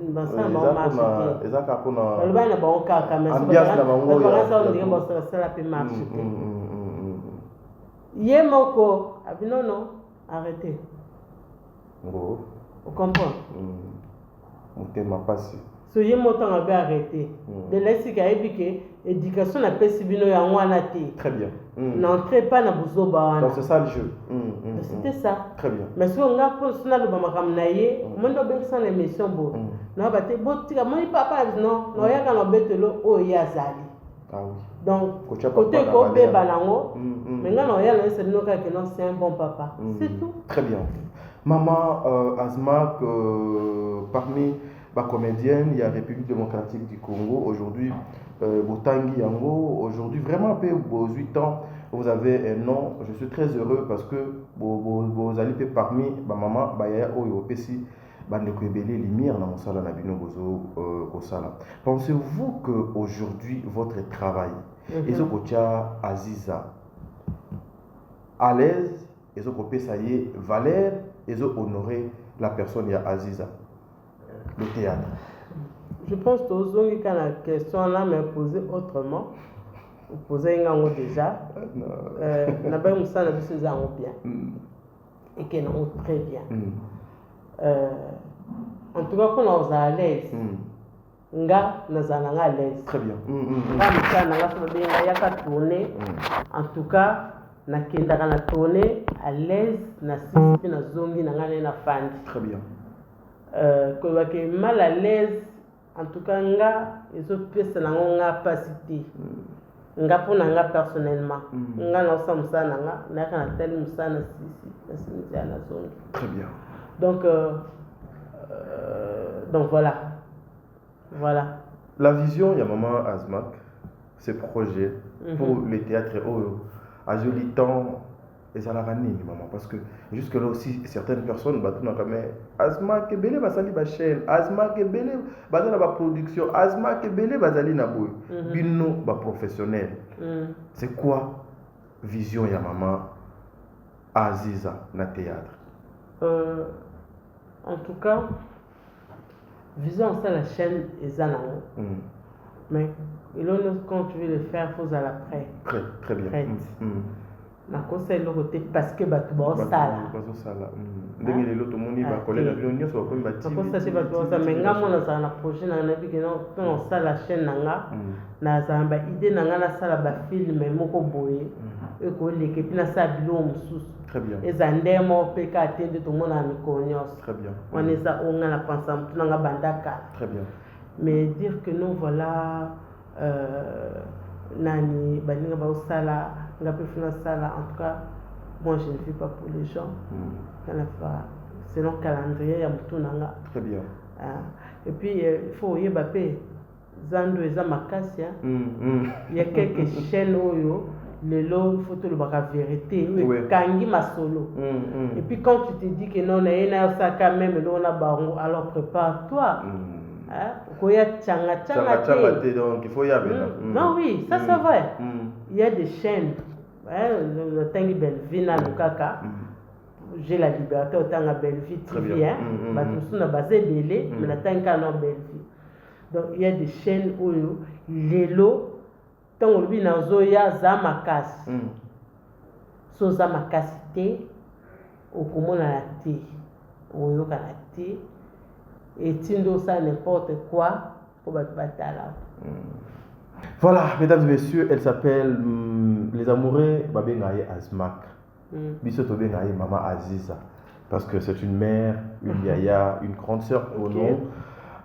ba ça ba marche.
Ezaka pona.
Balubana ba okaka mais
ambiance na bango
ya. Ça on dit que ça la peut marcher. Il est mort. Non arrêtez.
Vous
comprenez?
Motema passe.
Soyez montant à arrêter. De laisser qu'il y ait éducation n'a pas si bien
très bien.
N'entrez pas dans Bouzoba.
Donc c'est ça le jeu.
C'était ça.
Très bien.
Mais si on a pour cela le Bamakamnaye, on doit bien sans l'émission beau. Non, bah t'es beau, tu as mon papa non, non, il y a quand on bête l'eau, oh yazali.
Ah oui.
Donc côté Kobe Balango, maintenant il y a laissé nous que non c'est un bon papa. C'est tout.
Très bien. Maman Azmak parmi la comédienne, il y a République démocratique du Congo, aujourd'hui, Botangi Yango, aujourd'hui, vraiment, aux 8 ans, vous avez un nom, je suis très heureux parce que vous allez parmi ma maman, Baya Oyopesi, Bandekwebele, Limir, dans mon salon, Nabino Bozo, Kosala. Pensez-vous qu'aujourd'hui, votre travail, Ezokocha Aziza, à l'aise, Ezokopé Saye, Valère, Ezo honorer la personne, il y a Aziza? Le théâtre.
Je pense que aujourd'hui, quand la question là m'est posée autrement, vous posez un gango déjà, n'a pas eu ça, n'a pas eu ça bien. Et qu'elle nous très bien. En tout cas, quand on est à l'aise, nga nazalanga à l'aise.
Très bien.
En tout cas, na kenda na tourner à l'aise, na sisi na zongi na ngane na fandi.
Très bien.
Que mal à l'aise, en tout cas, ils ont pu se capacité. Nga pour nga personnellement. Nga na osam ça na kana tel musa na sisi na zone.
Très bien.
Donc voilà. Voilà.
La vision, il y a maman Azmak, ses projets pour le théâtre à joli temps. Et ça l'a ramené, maman, parce que jusque-là aussi, certaines personnes, Azmak et Belé, Basali Bachel, Azmak et Belé, Basali la production, Azmak et Belé, Basali Naboui, Bino, professionnel. C'est quoi vision ya maman Aziza na théâtre?
En tout cas, vision, c'est la chaîne et Zanao. Mais quand tu veux le faire, il faut aller après.
Très bien.
na conseil le côté parce que bato ba sala
ndenge lelo to moni ba collègue na bino nyonso ba ko ba TV
na conseil bato ba sala mais nga mona ça na projet na na biki non on sala chaîne nanga na zamba idée nanga na sala ba film moko boye e ko leke pina sa bilo mususu
très bien
ezandemo pe ka atende to mona ni konyos
très bien
on est ça on a pensé tout nanga bandaka
très bien
mais dire que nous voilà nani baninga ba sala ngapi fina sala en tout cas moi je ne vis pas pour les gens c'est notre calendrier ya mutu nanga
très bien
et puis il faut yeba pe zando eza makasi il y a quelques chaînes oyo lelo photo le baka vérité kangi masolo et puis quand tu te dis que non na ena ça quand même là on a barongo alors prépare-toi koya tchanga
donc il faut y aller
non oui ça c'est vrai il y a des chaînes le tangi Belleville Lukaka j'ai la liberté autant à Belleville TV mais na basé belé mais na tanka na Belleville donc il y a des chaînes où lelo tant on vit dans zoya zamakas so zamakas te okomona na te oyo kana te et tindo ça n'importe quoi pour batala.
Voilà, mesdames et messieurs, elle s'appelle Les Amoureux Babengaye Azmak. Biso Tobengaye Maman Aziza. Parce que c'est une mère, une yaya, une grande sœur au nom.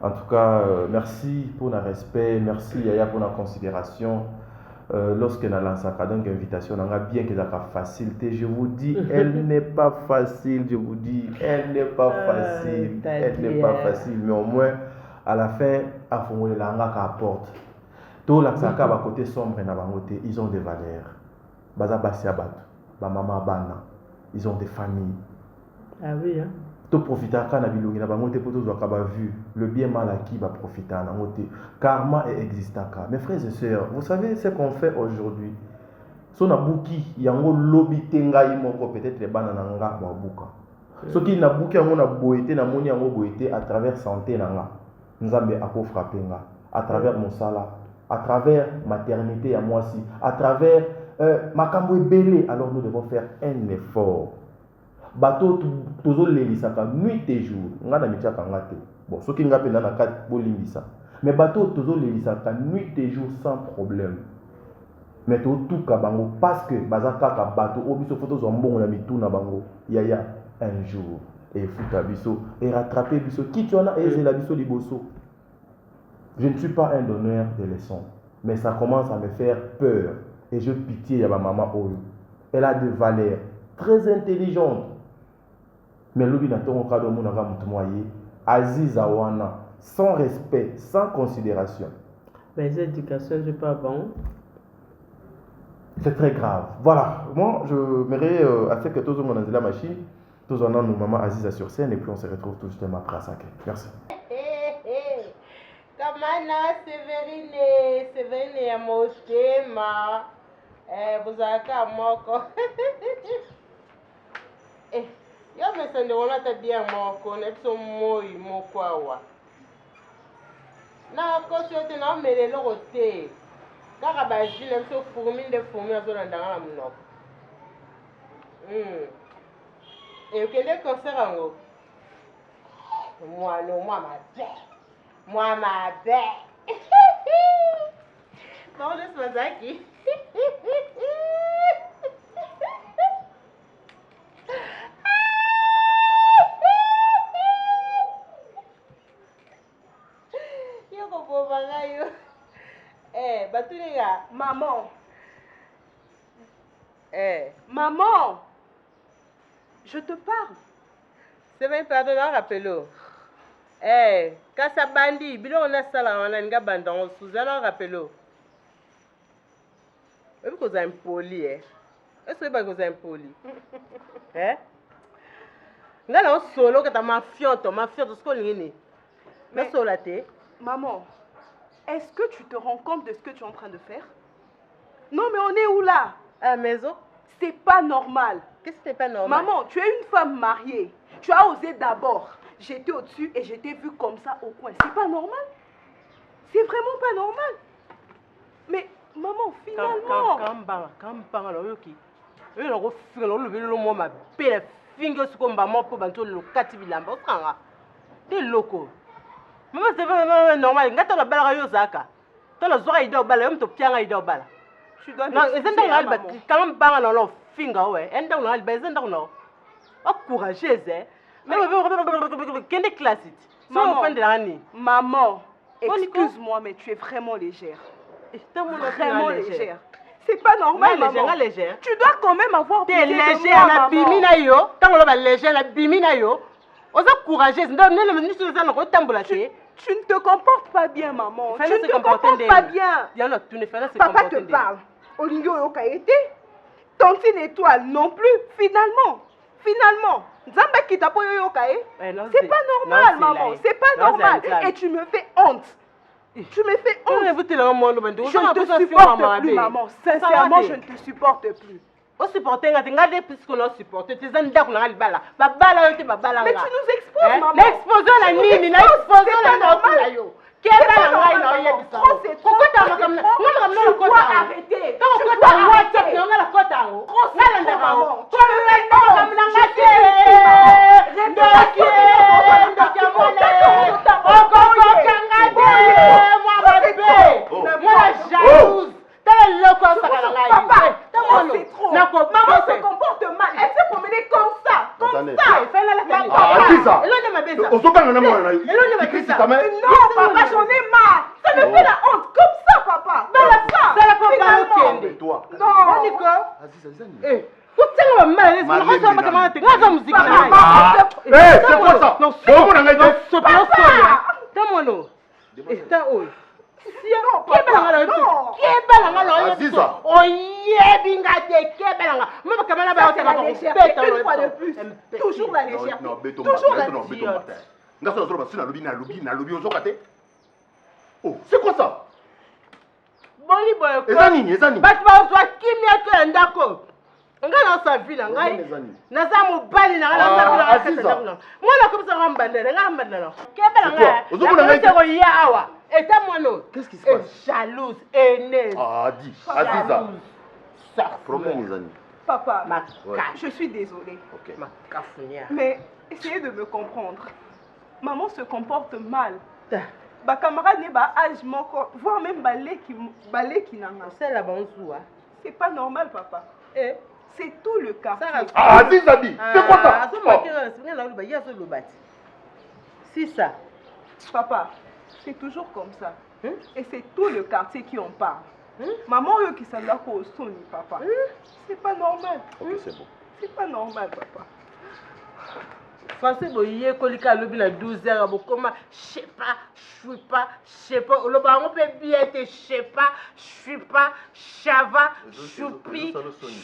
En tout cas, merci pour le respect, merci yaya pour la considération. Lorsqu'elle a lancé donc invitation, on a bien qu'elle a facilité. Je vous dis, elle n'est pas facile. Je vous dis, elle n'est pas facile. Elle n'est pas facile. Mais au moins, à la fin, à fond de la langue apporte. Tout l'accent à côté sombre na bangoté, ils ont des valeurs. Baza basia bat, ba mama bana, ils ont des familles.
Ah oui hein.
Tout profiter quand na bilongi na bangoté pour tous wakaba vu le bien mal acquis va profiter na ngoté. Karma est existant. Mes frères et sœurs, vous savez ce qu'on fait aujourd'hui. So na buki yango lobi tenga imoko peut-être les bana nanga ba buka. Ce qui na buki yango na boité na moni yango boité à travers santé nanga. Nzambe ako frapper nga à travers mon sala, à travers maternité à moi aussi, à travers makambo ebele. Alors nous devons faire un effort. Bateau tozo lelisaka nuit et jour nga na michaka ngate bon soki nga pe na kat bolimbisa mais bateau tozo lelisaka nuit et jour sans problème mais to tout ka bango parce que bazaka ka bateau obiso photo zo mbongo na mituna bango yaya un jour et futa biso et rattraper biso qui tu en a et la biso liboso. Je ne suis pas un donneur de leçons mais ça commence à me faire peur et je pitié ya ba maman oyo. Elle a des valeurs très intelligentes. Mais l'obi na tongo kado mona ka mutu moye Aziza wana sans respect, sans considération.
Mais l'éducation je pas bon.
C'est très grave. Voilà, moi je m'aimerais à ce que tous on a la machine, tous on a nos maman Aziza sur scène et puis on se retrouve tout justement après ça. Merci.
Kamana Sévérine ya motema. Vous avez qu'à moko. Yo me sende wona ta dia moko na so moi moko awa na ko so te na melelo rote kaka ba jile so fourmi azo ndanga na munoko et kende concert ango moi ma bé non laisse Mazaki
Maman. Maman. Je te parle.
C'est bien, pardon, rappelez-le. Quand ça bandit, on a ça là, on a une gabande dans Suzanne, rappelez-le. Est-ce que vous êtes impoli, Est-ce que vous êtes impoli? Là, on solo que ta ma fiante, ce qu'on est. Mais solaté.
Maman, est-ce que tu te rends compte de ce que tu es en train de faire? Non, mais on est où là?
À la maison.
C'est pas normal.
Qu'est-ce que c'est pas normal?
Maman, tu es une femme mariée. Tu as osé d'abord. J'étais au-dessus et je t'ai vu comme ça au coin. C'est pas normal? C'est vraiment pas normal. Mais maman, finalement...
le refus le moi ma belle finger ce qu'on va moi pour banto le katibilamba osanga des locaux maman c'est pas normal ngata la bala yo zaka to la zora ido bala yom to pianga ido bala
Tu dois
non ezenda ngal ba quand même banga non finger ouais enda ngal ba ezenda non courageuse mais quelle classe
maman excuse-moi mais tu es vraiment légère vraiment légère. C'est pas normal, maman.
Légère.
Tu dois quand même avoir
pitié de moi, maman. T'es légère, la bimina yo. Tant on va légère, la bimina yo. On s'est courageuse. Tu
ne te comportes pas bien, maman. Tu ne te comportes pas bien. Papa te parle. Olingo yoka été. Tantine étoile non plus. Finalement. Nzamba qui t'a poyo yoka. C'est pas normal, maman. C'est pas normal. Et tu me fais honte. Tu me fais honte. Je ne te supporte plus, maman. Sincèrement, je ne te supporte plus.
Mais tu nous
exposes, maman.
L'exposant la nini, l'exposant la normal.
C'est pas normal, trop, c'est trop. Tu dois arrêter. Tu dois arrêter. Maman se comporte mal. Elle se promenait comme ça. Non, papa, j'en ai marre. Ça me fait la honte. Comme ça, papa. Toujours la légèreté. Toujours la légèreté.
C'est quoi ça?
Qu'est-ce qui se passe? Jalouse, aînée.
Aziza. Problème, les amis.
Papa, je suis désolée. Mais essayez de me comprendre. Maman se comporte mal. Ma camarade n'est pas âge moko, voire même balai qui n'a pas.
C'est la bonne soie.
C'est pas normal, papa. C'est tout le cas.
Aziza dit. C'est quoi ça?
C'est ça.
Papa, c'est toujours comme ça. Et c'est tout le quartier qui en parle. Maman, eux qui s'en va au son, papa. C'est pas normal.
Ok, c'est bon.
C'est pas normal, papa.
Français, boyé, colika, le bin à 12h, comment, je sais pas, je sais pas, le baron peut bien être, je sais pas, chava, choupi,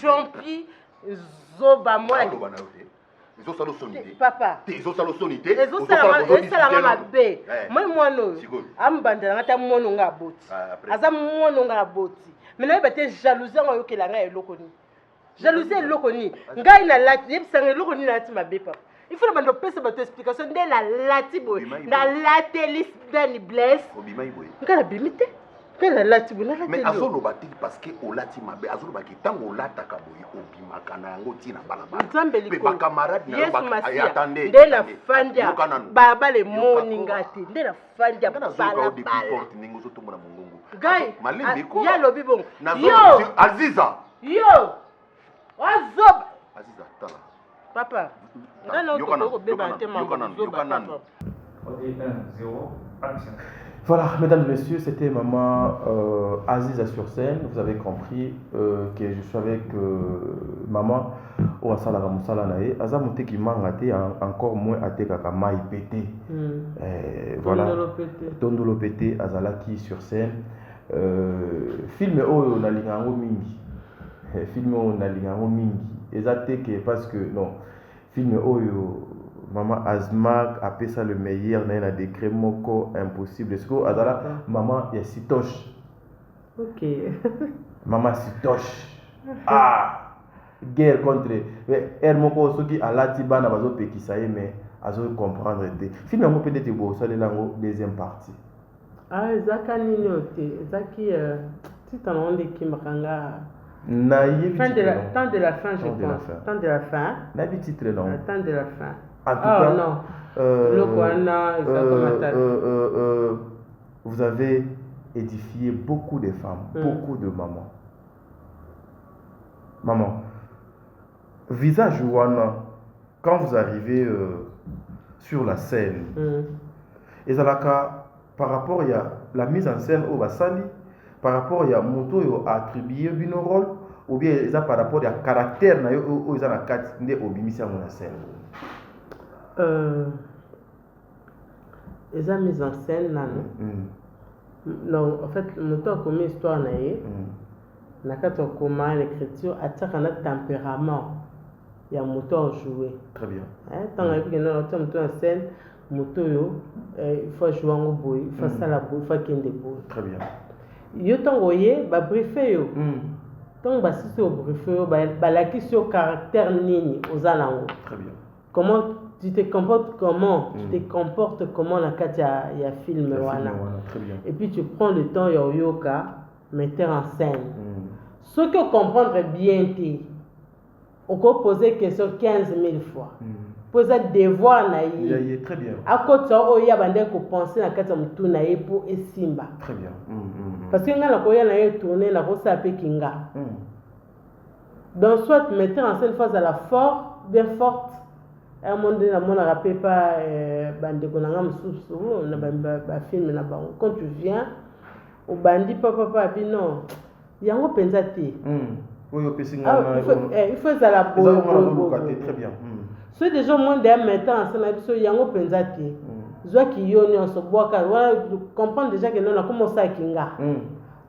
champi, zoba, moi. Papa. Il faut demander aux explications de la latibo, la latelis ben blesse.
Mais azolo bati parce que au lati mabe azolo baki tango lata kaboyi obima kana yango tina balabala. Pe ba camarade na ba attendez.
De la fandia. Baba le moningati. De la fandia balabala.
Ningo zo tomona mongongo.
Guy,
malembe ko.
Ya lobi bon.
Yo, Aziza.
Yo. Wazob.
Aziza tala.
Papa.
Voilà, mesdames et messieurs, c'était maman Aziza sur scène. Vous avez compris que je suis avec maman Ouassala Ramoussala Nae. Azamote qui m'a raté encore moins à Tekaka Maï pété. Voilà. Tondolo pété, Azalaki sur scène. Film Oyo Nalingango Mingi. Film Oyo Nalingango Mingi. Ezateke parce que non. Film Oyo. Maman Azmak a fait ça le meilleur, n'a décret moko impossible. Est-ce que Azala, maman il y a sitoche.
Ok.
Maman sitoche. Ah, guerre contre. Mais elle moko ce qui a la tiba na bazo pe qui ça y mais azo comprendre des. Film moko peut-être beau ça les langues deuxième partie.
Ah zaka nini ote zaki ti tanonde ki makanga Temps de la fin, je pense. Temps de la fin.
Nabi titre non.
Temps de la fin.
En tout cas,
non.
Vous avez édifié beaucoup de femmes, beaucoup de mamans. Maman, visage ouana, quand vous arrivez sur la scène, et par rapport à la mise en scène au Basali, par rapport à moto attribué un rôle, ou bien par rapport à caractère au scène.
Ils ont mis en scène non, en fait, le moto a commis histoire na comment l'écriture attire un tempérament. Il y a un moto à jouer.
Très bien.
Tant que nous avons moto en scène, moto il faut jouer en boy, il faut ça la boy, il faut qu'il y ait des boy.
Très bien.
Yo tangoye ba briefer yo. Tant ba si au briefer yo ba la question caractère nini aux alango.
Très bien.
Comment tu te comportes tu te comportes comment la katia ya film wana.
Très bien.
Et puis tu prends le temps yoka metteur en scène. Ce que comprendre bien on peut poser question 15 000 fois. Poser devoir naïe.
Très bien.
À côté ça il y a bandé ko penser na katia mutu naïe pour esimba.
Très bien.
Parce que nga la koya naïe tourner la ko sa pe kinga. Donc soit metteur en scène face à la forte, bien forte. À un moment donné, on ne rappelle pas bande konanga mususu na ba film na ba. Quand tu viens au bandi papa non. Yango penza te. Il faut ça la boy.
Très bien.
Ceux des gens moins d'un metteur en scène so yango penza te. Zoa ki yoni on se boit car voilà comprendre déjà que non a commencé à kinga.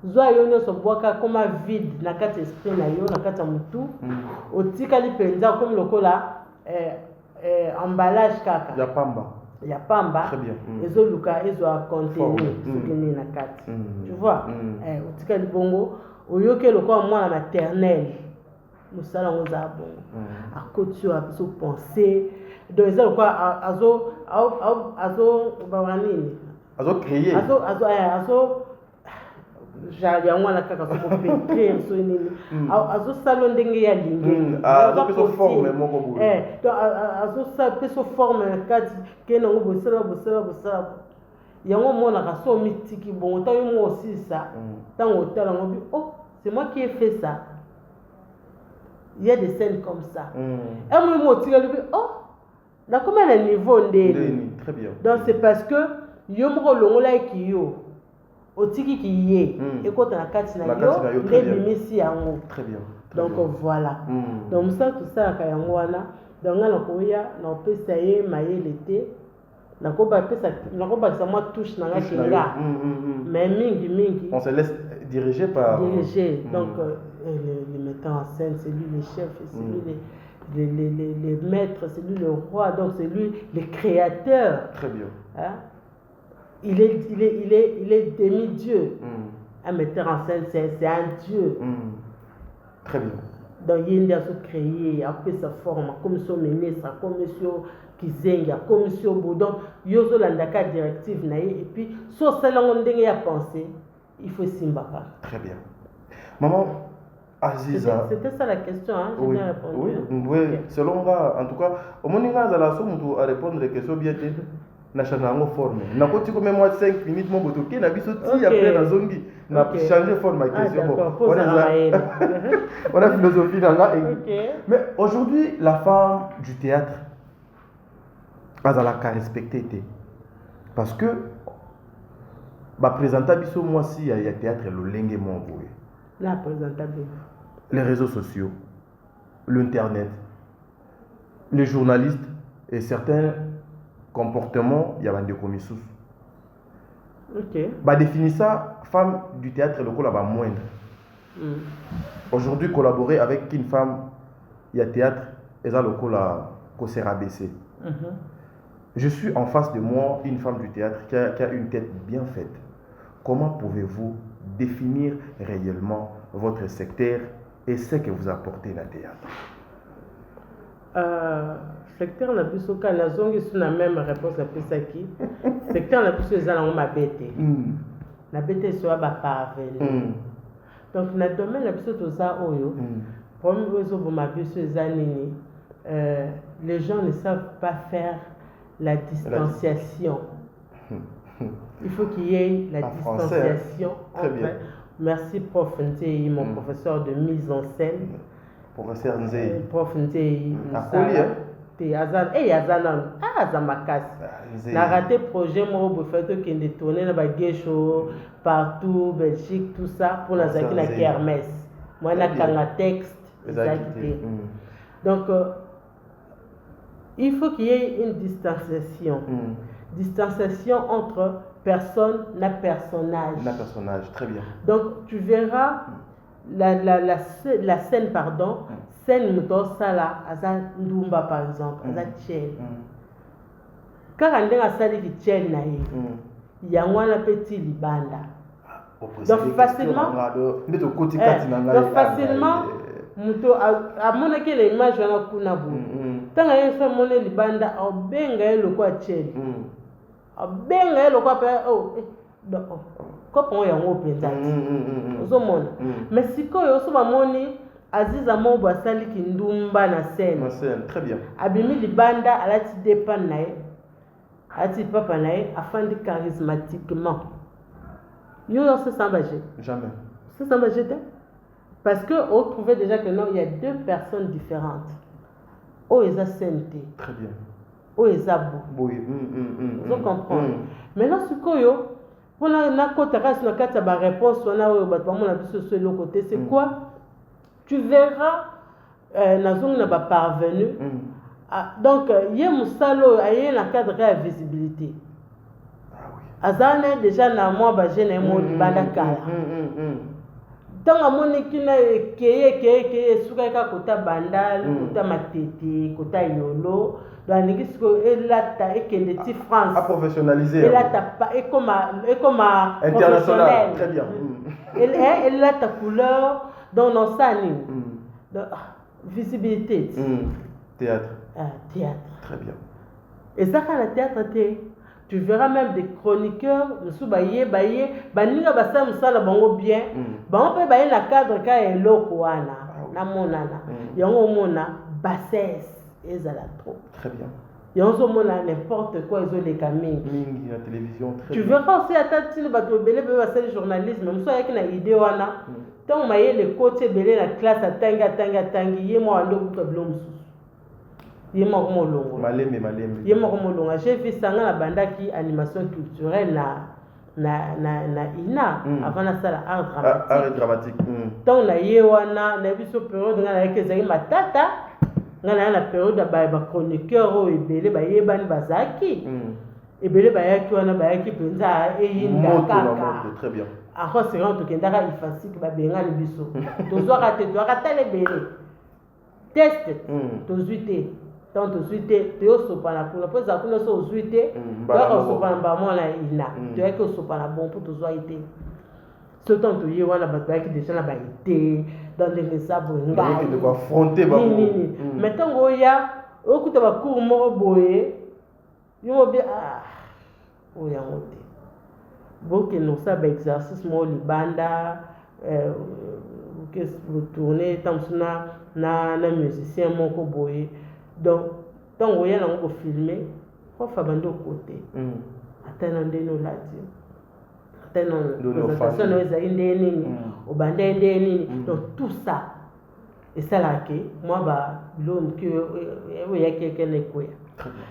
Zoa yoni on se boit car comme vide na kati esprit na yo na kati mutu. Otika li penza comme lokola emballage kaka. Ya pamba.
Très bien.
Ezo luka ezo a contenu ce qui n'est na kati. Tu vois? Otika li bongo oyoke lokola moi la maternelle. Nous salons aux abons. À côté à se penser. Donc ça quoi azo bawanini.
Azo créer.
Azo j'allais à moi la kaka ko pétrir so nini. Azo salon ndenge ya lingi.
Azo peso forme moko boulot.
Donc azo sa peso forme kati ke nango bosala. Yango mona ka so mitiki bon ta yo mo aussi ça. Tant hôtel on dit oh, c'est moi qui ai fait ça. Il y a des scènes comme ça. Et moi, moi, tu oh, dans combien de niveaux
très bien.
Donc, c'est parce que yo mo longola ki yo. Otiki ki yé. Et quand on a katina yo, les bimisi yango.
Très bien.
Donc, voilà. Donc, ça, tout ça, ka yango wana. Donc, on a koya, na opesa ye, maye l'été. Na koba pesa, na koba ça moi touche na kinga. Mais mingi.
On se laisse diriger par.
Donc, le metteur en scène, c'est lui le chef, c'est lui les maîtres, c'est lui le roi, donc c'est lui le créateur.
Très bien.
Hein? Il est demi-dieu. Un metteur en scène, c'est un dieu.
Très bien.
Donc il y a créé, après sa forme, comme son ministre, comme monsieur Kizenga, comme monsieur Boudon, yozo landaka directive naïe, et puis sur cela on a pensé, il faut simbaka.
Très bien. Maman Aziza.
C'était ça la question, hein? J'ai bien répondu.
Oui. Okay. Selon moi, en tout cas, au moment où on a répondre aux questions bien été, on a changé de forme. On a continué comme moi 5 minutes, mon boto, qui n'a pas sorti après la zongi. On a changé de forme ma question. On a philosophie dans la. Mais aujourd'hui, la femme du théâtre, elle a qu'à respecter. Parce que, présenter moi si il y a théâtre, le lingue mon boy.
La présentabilité.
Les réseaux sociaux, l'internet, les journalistes et certains comportements, il y a des commissions.
Ok.
Définir ça, femme du théâtre, le col moindre. Aujourd'hui, collaborer avec une femme, il y a théâtre, et ça le col s'est rabaissé. Je suis en face de moi une femme du théâtre qui a une tête bien faite. Comment pouvez-vous définir réellement votre secteur et ce que vous apportez dans le théâtre?
Secteur na biso ka na zongi sur la même réponse à Pesaki. Secteur na biso ezala ma bête. Na bête so ba parvenir. Donc na domaine absolument ça oyo. Problème oyo bo ma biso ezanini. Les gens ne savent pas faire la distanciation. Il faut qu'il y ait la distanciation.
Très bien.
Merci prof Nzei, mon professeur de mise en scène.
Professeur Nzei.
Prof Nzei. Azan Azamakas. Na raté projet moi pour faire que des tournées na bagesho partout Belgique tout ça pour la zaki na kermesse. Moi na kanga texte. Donc il faut qu'il y ait une distanciation. Distanciation entre personne et personnage.
La personnage, très bien.
Donc tu verras la scène, pardon, scène muto sala aza ndumba par exemple, aza tchel. Quand on a sali ki tchel na ye, yangwana petit libanda. Donc facilement, muto a mona ke la image wana kuna bu. Tanga yeso mona libanda au benga yelo kwa tchel. Benga yelo kwa pe comment yango penzaki ozomona mais sikoyo so bamoni Aziza Mobo asali kindumba na scène
très bien
abimi libanda alati depan nae ati papa nae afandi charismatiquement yo se sambaje
jamais
se sambaje parce que on trouvait déjà que non il y a deux personnes différentes oh eza sente
très bien
oh eza bo vous comprenez maintenant sikoyo pour la côté reste la réponse on a sur le côté c'est quoi tu verras na zone na ba parvenu donc yé musalo ayé na cadre de visibilité azane déjà na moi ba jeune mo banda kala tanga moni kina keye suka ka kota bandal kota matete kota yolo donc ngisiko elata ekende ti France
à professionnaliser
elata pas et comme
international très bien
elle a ta couleur dans nos sani visibilité
théâtre
théâtre
très bien
et ça quand le théâtre tu verras même des chroniqueurs sous baye baninga basa musala bango bien bango pe baye na cadre ka eloko wana na monana yango mona bassesse ezala trop
très bien
yango mona n'importe quoi ils ont les camings
la télévision très
tu verras aussi atati bato belé be basali journalisme muso yaki na idée wana tant maye le coach belé na classe tangi yemo ando problème mususu yemo ko molongo
malembe
yemo ko molongo j'ai vu sanga na bandaki animation culturelle na ina avant na sala art
dramatique
tant na yewana na biso période na yake zaki matata ngana na période ba chroniqueur o ebele ba yebani bazaki ebele ba yaki wana ba yaki penza eyinda kaka
très bien
ako c'est to kendaka ifasiki ba bengani biso tozwaka te twaka tele bele test tozuite tant tozuite te osopana kuna poza kuna so ozuite twaka osopana ba mona ina twaka osopana bon pour tozuite ce temps to yewana ba yaki déjà na ba ité dans les sables
ngai de affronter ba
mais tango ya okuta ba cours mo boye yo bi o ya ngote boke no sa ba exercice mo libanda que retourner tant na musicien mo ko boye donc tango ya na ngo filmer ko fa bando côté atana ndeno lati présentation no eza nini obanda nini donc tout ça et ça là que moi ba l'homme que il y a quelqu'un quoi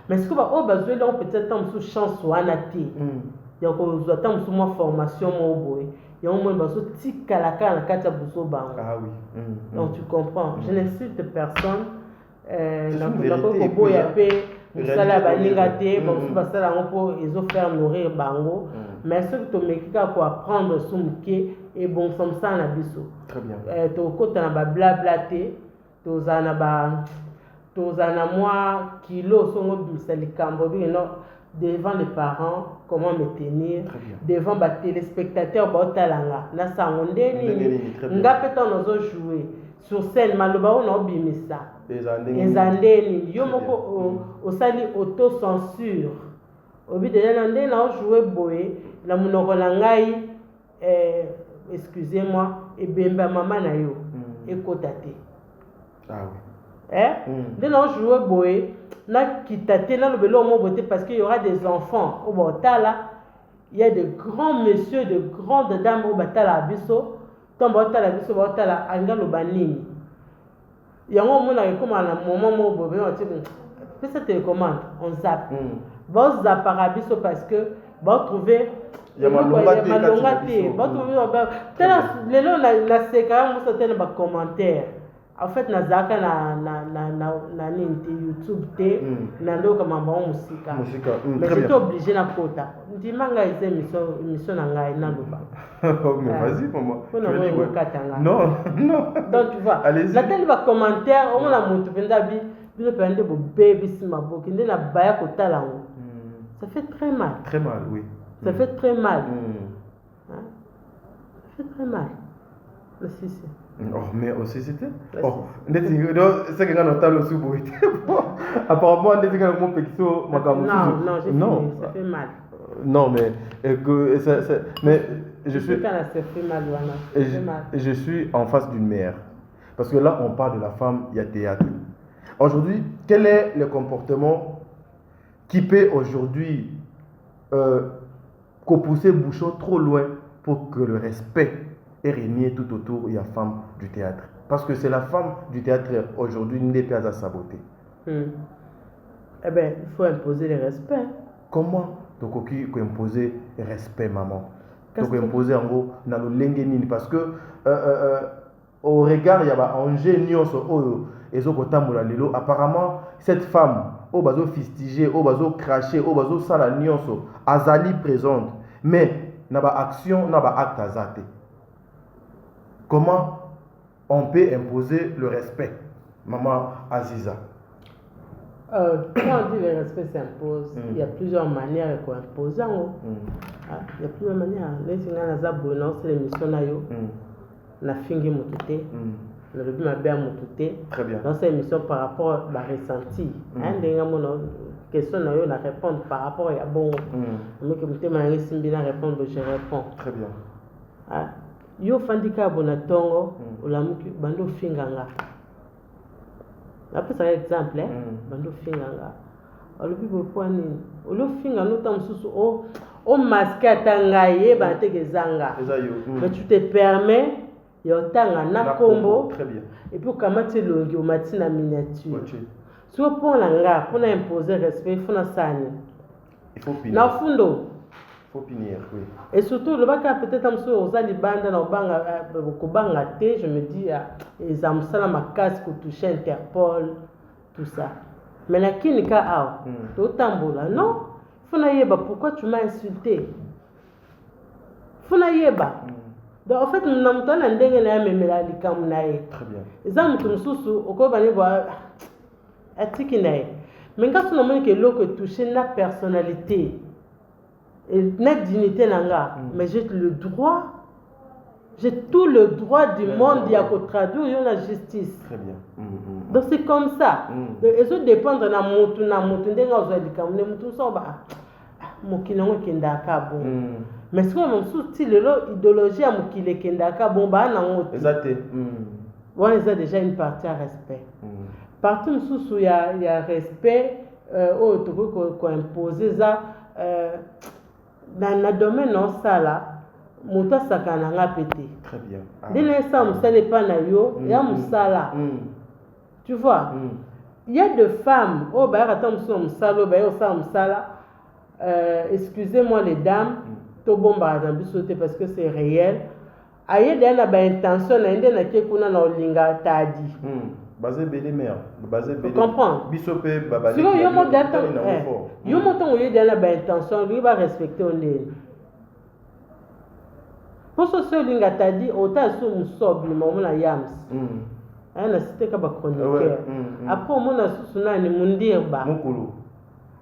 mais ce que ba o besoin là peut-être tant sous chance wana ti ya ko zo tant sous moi formation mo boy ya au moins baso tikala kana kata buso bango
oui
donc tu comprends je n'insulte personne na ko boya pe musala baninga te baso basala ngo po ezo faire nourrir bango mais ce que tu mekika ko apprendre sumke et bon comme ça na biso
très bien
to kota na ba blabla te to zana moi kilo songo bisali kambo bi no devant les parents comment me tenir devant ba téléspectateurs ba otalanga na sango ndeni ngape to nozo jouer sur scène maloba on obimisa ezandeni yo moko osali auto censure obi de la ndeni na jouer boye la monoko na ngai excusez-moi et bemba maman na yo ekotate.
Ah oui.
Dès lors jouer boé na kitate na le belo mo beauté parce qu'il y aura des enfants au botala, il y a de grands messieurs, de grandes dames au batala biso, ton botala biso botala anga lo banini. Yango mona comme à un moment mo bobé on dit fais cette télécommande, on zappe. Bon zappara biso parce que bon trouver
il y a malonga te
bon trouver tellement les gens la séquence mo certaines ba commentaires. En fait nazaka na YouTube te na ndo kama ba musika mais j'étais obligé na kota ndimanga ise mission na ngai na loba.
Mais vas-y maman
non donc tu vois la telle ba commentaire on la mutu penda bi pende bo baby sima boki nde na baya kota la ngo ça fait très mal
oui
ça fait très mal ça fait très mal aussi c'est
oh, mais aussi c'était oh, c'est que quand on t'a le sous apparemment on dit que mon pexo
non, ça fait mal.
Non mais mais je suis je suis en face d'une mère parce que là on parle de la femme, il y a théâtre. Aujourd'hui, quel est le comportement qui peut aujourd'hui pousser Bouchon trop loin pour que le respect et régner tout autour il y a femme du théâtre parce que c'est la femme du théâtre aujourd'hui n'est pas à saboter.
Eh bien il faut imposer le respect.
Comment donc il imposer le respect maman donc imposer en gros dans le lengenini parce que au regard il y a un génios et lelo apparemment cette femme au bazo fustigé au bazo craché au bazo sala nyonso azali présente mais na ba action na ba acte azate. Comment on peut imposer le respect, Maman Aziza?
Quand on dit le respect s'impose, il y a plusieurs manières qu'on impose. Il y a plusieurs manières. Les gens c'est l'émission na fingi mutute, le but m'a bien mutute.
Très bien.
Dans cette émission par rapport à la ressenti, question na répondre par rapport à bon. Mais que mutute m'a répondre, je réponds.
Très bien.
Yo fandika bonatongo olamuki bando finganga après ça exemple bando finganga olobi bopwani olo finga no tamsusu o maskata ngaye ba tegezanga mais tu te permets yo tanga na kombo
très bien
et puis kamati longi o matina miniature so pour la nga pour imposer respect faut na sani
il faut pinir
na fundo
finir, oui.
Et surtout, le bac peut-être un peu aux alibanda, je me dis, ils ont ça ma casse pour toucher Interpol, tout ça. Mais la qui n'est qu'à là, non. Fonaïeba, pourquoi tu m'as insulté? Fonaïeba. Donc en fait, nous n'avons pas un dingue à me la likamnaï.
Très bien.
Ils ont tout sous au cobané voir à tikinaï. Mais quand on a que l'eau toucher la personnalité. Et notre dignité nanga, mais j'ai le droit, j'ai tout le droit du monde d'y traduire la justice.
Très bien.
Donc c'est comme ça. Et ça dépend de la montagne, denga ozali kamne mutu soba. Mokinango kendaka bon. Mais ce que mon souci l'idéologie à mokile kendaka bon ba na ngoto.
Exact.
Bon, ils ont déjà une partie à respect. Partout sous il y a respect au truc qu'on imposer ça dans le domaine non ça là moto sakana nga pété.
Très bien.
Dès ça musala pas na yo ya musala. Tu vois? Il y a des femmes oh ba attends musala ba yo ça musala excusez-moi les dames to bomba dans bisoté parce que c'est réel. Aye dana ba intention na inde na ke kuna na olinga tadi.
Basé belé mère, basé belé.
Tu comprends?
Bisopé babali.
Si yo mo data yo mo ton oye dana ba intention lui va respecter on est. Pour ce linga tadi ota so musobi mo na yams. Na cité ka ba chroniqueur. Après mo na susuna ni mundirba.
Mukulu.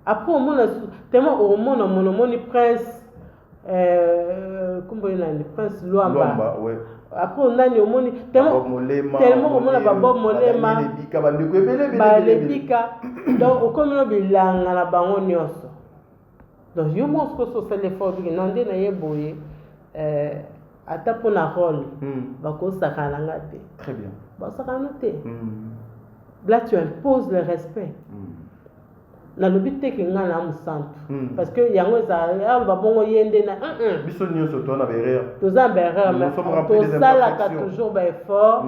Après mo na tellement au moni prince comment il a le prince Luamba.
Ouais.
Après on a ni omoni tellement on a ba Bob Molema ba lebika donc au comme no bilanga na bango nyonso donc yo mosco so c'est l'effort que non de na yeboye ata pour na rôle bakosakana nga te.
Très bien.
Basakana te. Là tu imposes le respect. Na lobi te ke nga na musantu parce que yango ezala ba bongo yende na
biso nyonso to na berere
toza berere mais to sala ka toujours ba effort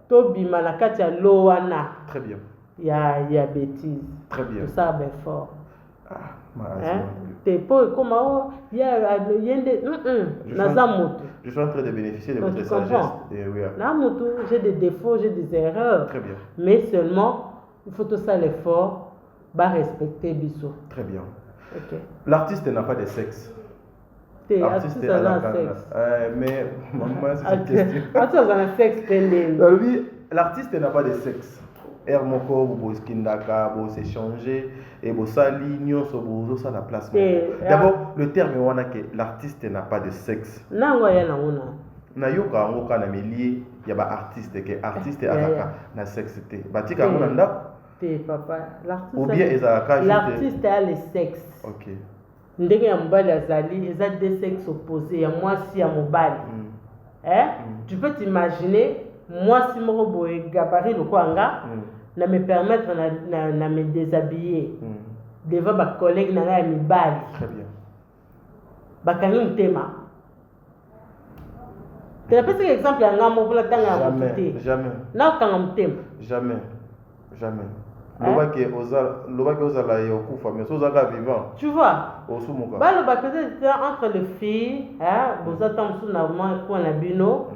to bima na kati ya lo wana.
Très bien.
Ya bêtise.
Très bien.
To sala ba effort.
T'es
pas comme ya yende naza moto.
Je suis en train de bénéficier de votre sagesse.
Na moto, j'ai des défauts, j'ai des erreurs.
Très bien.
Mais seulement il faut tout ça l'effort. Respecter Bissot.
Très bien.
Okay.
L'artiste n'a pas de sexe.
L'artiste a un sexe.
Mais maman, c'est une question.
L'artiste a un sexe.
Oui, l'artiste n'a pas de sexe. Hermoko, vous skindaka, vous s'échanger et vous s'aligner, vous ça la place. D'abord, le terme est que l'artiste n'a pas de sexe.
Nango ya nanguna.
Na yoka ngoka na melier ya ba artiste que artiste azaka na sexe te. Batika ngona ndako.
Papa,
l'artiste
a le sexe.
Ok.
Ndenge ya mobali azali, eza deux sexes opposés, ya mwasi ya mobali. Tu peux t'imaginer mwasi moko boye gabarit lokwanga na me permettre na me déshabiller devant ba collègue na ya mibali.
Très bien.
Bakangi mtema. Tu as pas cet exemple ya ngamo pour la tanga ya
motute. Jamais.
Na kanga mtema.
Jamais. Jamais. Lobaki ozala yokufa mais ozaka vivant.
Tu vois.
Osumuka.
Ba le peut-être entre les filles, vous attendez sous normalement quoi na bino.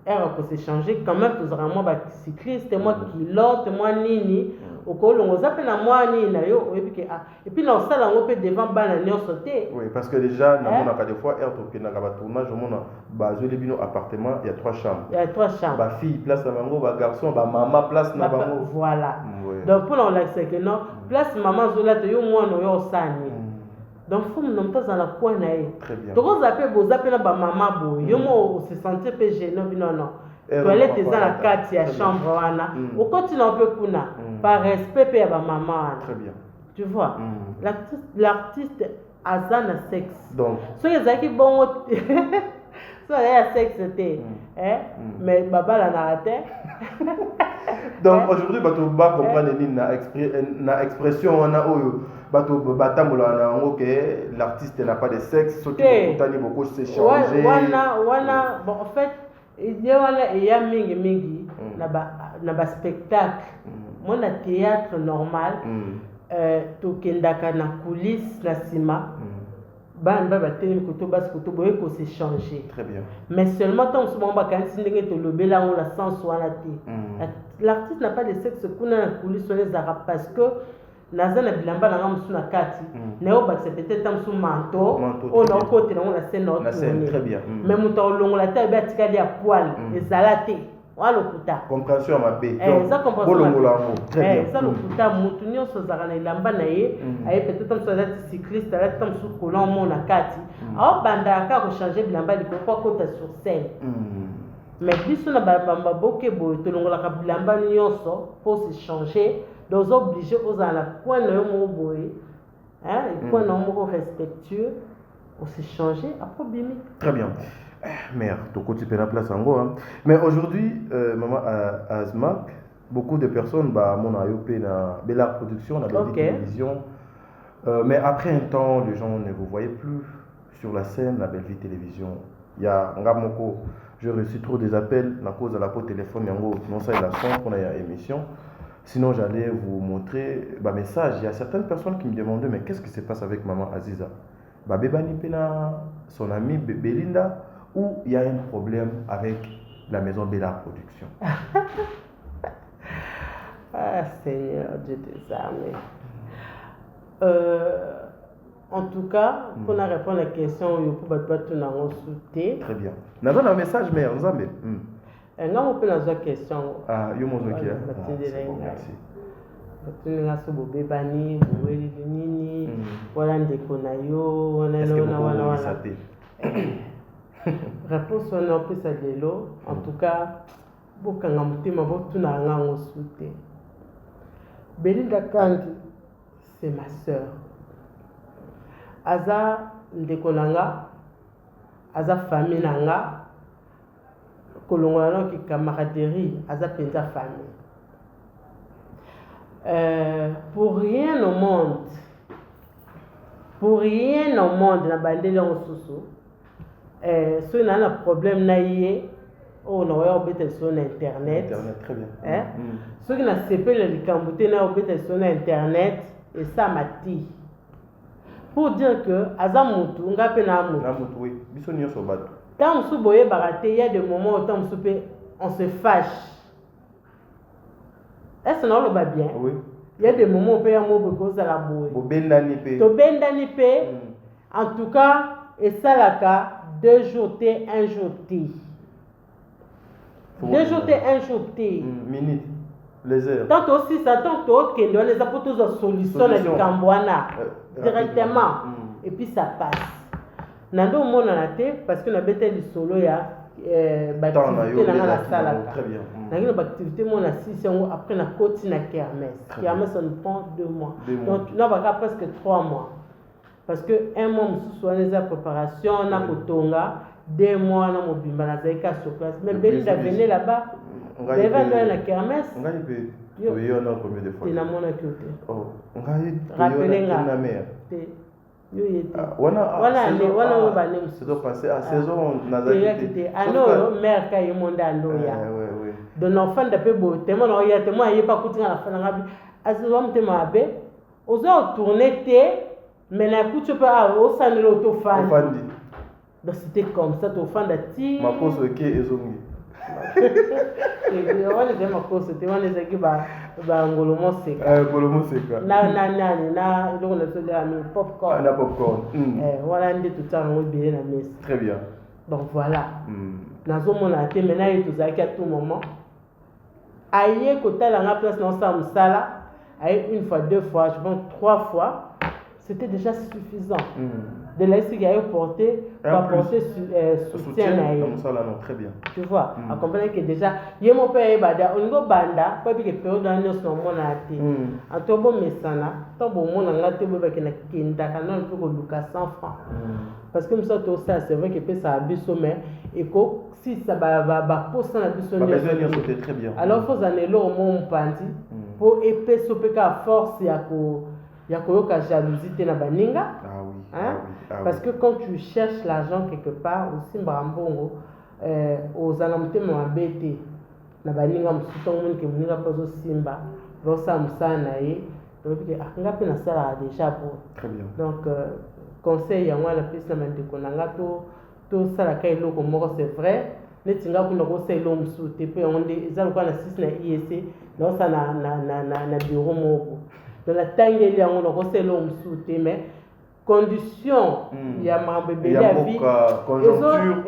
Elle va s'échanger quand même tous vraiment ba cycliste moi pilote moi nini okolongo zape na moi nini na yo et puis na osala ngo pe devant bana nyo sauter.
Oui parce que déjà na mona ka des fois air to na ka ba tournage au mona ba joli bino appartement il y a 3 chambres.
Il y a 3 chambres.
Ba fille place na bango ba garçon ba maman place na bango.
Voilà. Donc pour on l'accès que non place maman zola te yo moi no yo sani. Donc faut nous pas dans la coin na e.
Très bien.
Donc on appelle vos appels ba maman bo. Yo mo se sentir pe gêné non. Toilette est dans la carte ya chambre wana. Au continue un peu kuna par respect pe ba maman.
Très bien.
Tu vois. L'artiste a un sexe.
Donc
so ezaki bongo so ya sexe te. Mais baba la narraté.
Donc aujourd'hui bato ba comprendre na expression wana oyo bato batambola na ngo que l'artiste n'a pas de sexe sauf que tani beaucoup s'échanger.
Wana bon en fait il y a mingi na ba spectacle. Moi na théâtre normal to kendaka na coulisse na sima. Ban ba télé koto bas koto boye ko s'échanger.
Très bien.
Mais seulement tant ce moment ba kan ndenge to lobela on la sens wana te. L'artiste n'a pas de sexe kuna na coulisse sur les arabes parce que nazana bilamba na ngamu na kati na yo ba peut-être tam sous manteau on a côté na on la scène
très bien.
Mais muta olongo la taille ba tikali ya poil ezalate wala kuta
compréhension ma paix.
Ça compréhension
très bien.
Ça le kuta mutu nyonso zaka na ilamba na ye ay peut-être tam so dati cycliste la tam sous colon mon na kati au banda ka ko changer bilamba liko kwa kota sur scène. Mais biso na ba boke bo to longola ka bilamba nyonso pour se changer. Donc obligé aux à la point de mon boy et point de respectueux pour se changer après bimi.
Très bien. Mère, ton côté la place en gros. Mais aujourd'hui, maman Azmak, beaucoup de personnes bah mon ayopé na belle production, na belle télévision. Mais après un temps, les gens ne vous voyaient plus sur la scène, la belle vie télévision. Il y a ngamoko, je reçois trop des appels à cause de la peau téléphone yango non ça il a son qu'on a émission. Sinon, j'allais vous montrer un message. Il y a certaines personnes qui me demandaient, mais qu'est-ce qui se passe avec maman Aziza? Bébani Pena, son amie Belinda, ou il y a un problème avec la maison Bella Production?
Ah Seigneur, Dieu des armées. En tout cas, pour répondre à la question, il faut pas tout nous soutenir.
Très bien. Nous avons un message, mais on s'en met.
On peut poser la question.
Ah, yo mon ok.
Merci. Batunga so bobe bani, boweli nini, wala ndeko na yo, wana. Réponse wana opesa lelo. En tout cas, bokanga mutema botuna ngango sute. Belinda Kandi, c'est ma sœur. Aza ndeko nanga, aza famille nanga kolongola ki camaraderie aza penza famille. Pour rien au monde na bandeli en soso so na un problème na yé oh na wa obeta sur internet
très bien
so ki na sepele likambuté na obeta sur internet et ça mati pour dire que aza mutu ngape na mutu
oui biso nyonso bato
tant musu boye baraté il y a des moments où tant musu on se fâche. Est-ce que non le bien?
Oui.
Il y a des moments où on peut y avoir beaucoup de la boue. En tout cas, et ça là cas 2 jours t 1 jour t. 2 jours t 1 jour t.
Minute. Les heures.
Tant aussi ça tant que les les apôtres ont solution na Kambwana directement et puis ça passe. Nando mon na té parce que na bête du solo ya activité dans la salle.
Très bien.
Dans une activité mon assis après na côte na kermesse. Kermesse on prend 2 mois. Donc là on va presque 3 mois. Parce que 1 mois nous soit les préparation na kotonga 2 mois na mobimba na zaika sur place. Mais Béli da venir là-bas. Devant la kermesse.
Oui, on a combien de fois?
Tu n'as mon activité.
Oh,
rappelez-nga.
C'est passé à saison
nazaki ano mère ka yemonda ndoya de l'enfant de pebo tellement on y a tellement y pas coutir la fin ngabi azo mtema be ozo tourner té mais na coutu pas au sanelo to fan donc c'était comme ça to fan da ti
ma pose OK ezongi
et on les aime encore c'était on les équipe ba ngolomo seka na donc on a fait de popcorn voilà ndi tout ça on bien na messe
très bien
donc voilà nazo mona te maintenant et tout ça à tout moment aïe côté la place non ça musala aïe 1 fois 2 fois je pense 3 fois c'était déjà suffisant de laisser qu'il y a porté soutien
comme ça là non très bien
tu vois à comprendre que déjà yé mon père bada on go banda pas que période dans nos non mona ati en to bon mesana to bon mona ngate bo bakena kinda kana on peut luka 100 francs parce que ça tout ça c'est vrai que peut ça abisso mais et ko si ça ba posa na biso
c'était très bien
alors faut anelo au mon pandi pour épée sopeka force ya koyoka jalousie na baninga parce que quand tu cherches l'argent quelque part aussi mbambongo aux alamtema mabete na baninga musutongo munke muninga pozo simba rosa musana ye donc ngapi na sala déjà pour
très bien
donc conseil ya moi la piste na ndeko nanga to sala kai loko moko c'est vrai netinga kuna ko sala lo musute pe onde ezalo kwa na 6 na IEC na sa na bureau moko dans la tangeli yango na ko sala lo musute mais condition ya mabebe ya vie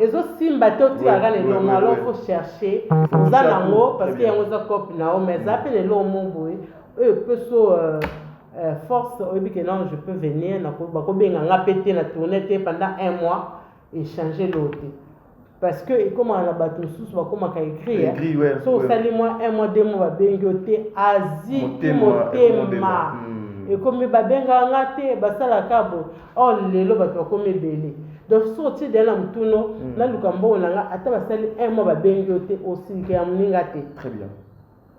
ezo simba to ti aga le long alors faut chercher za nango parce que yango za copie na o mais ça peut le long mombo et peut so force obi que non je peux venir na ko ba ko benga ngapete na tourner pendant 1 mois et changer l'autre parce que et comment la bato sous ba comment ka écrire so sali moi 1 mois 2 mois ba bengote azi motema et comme babenga ngate basala kabo oh lelo bato comme belé donc sorti de la mutuno na lukambo nanga ata basali 1 mois babengote aussi ke amninga te
très bien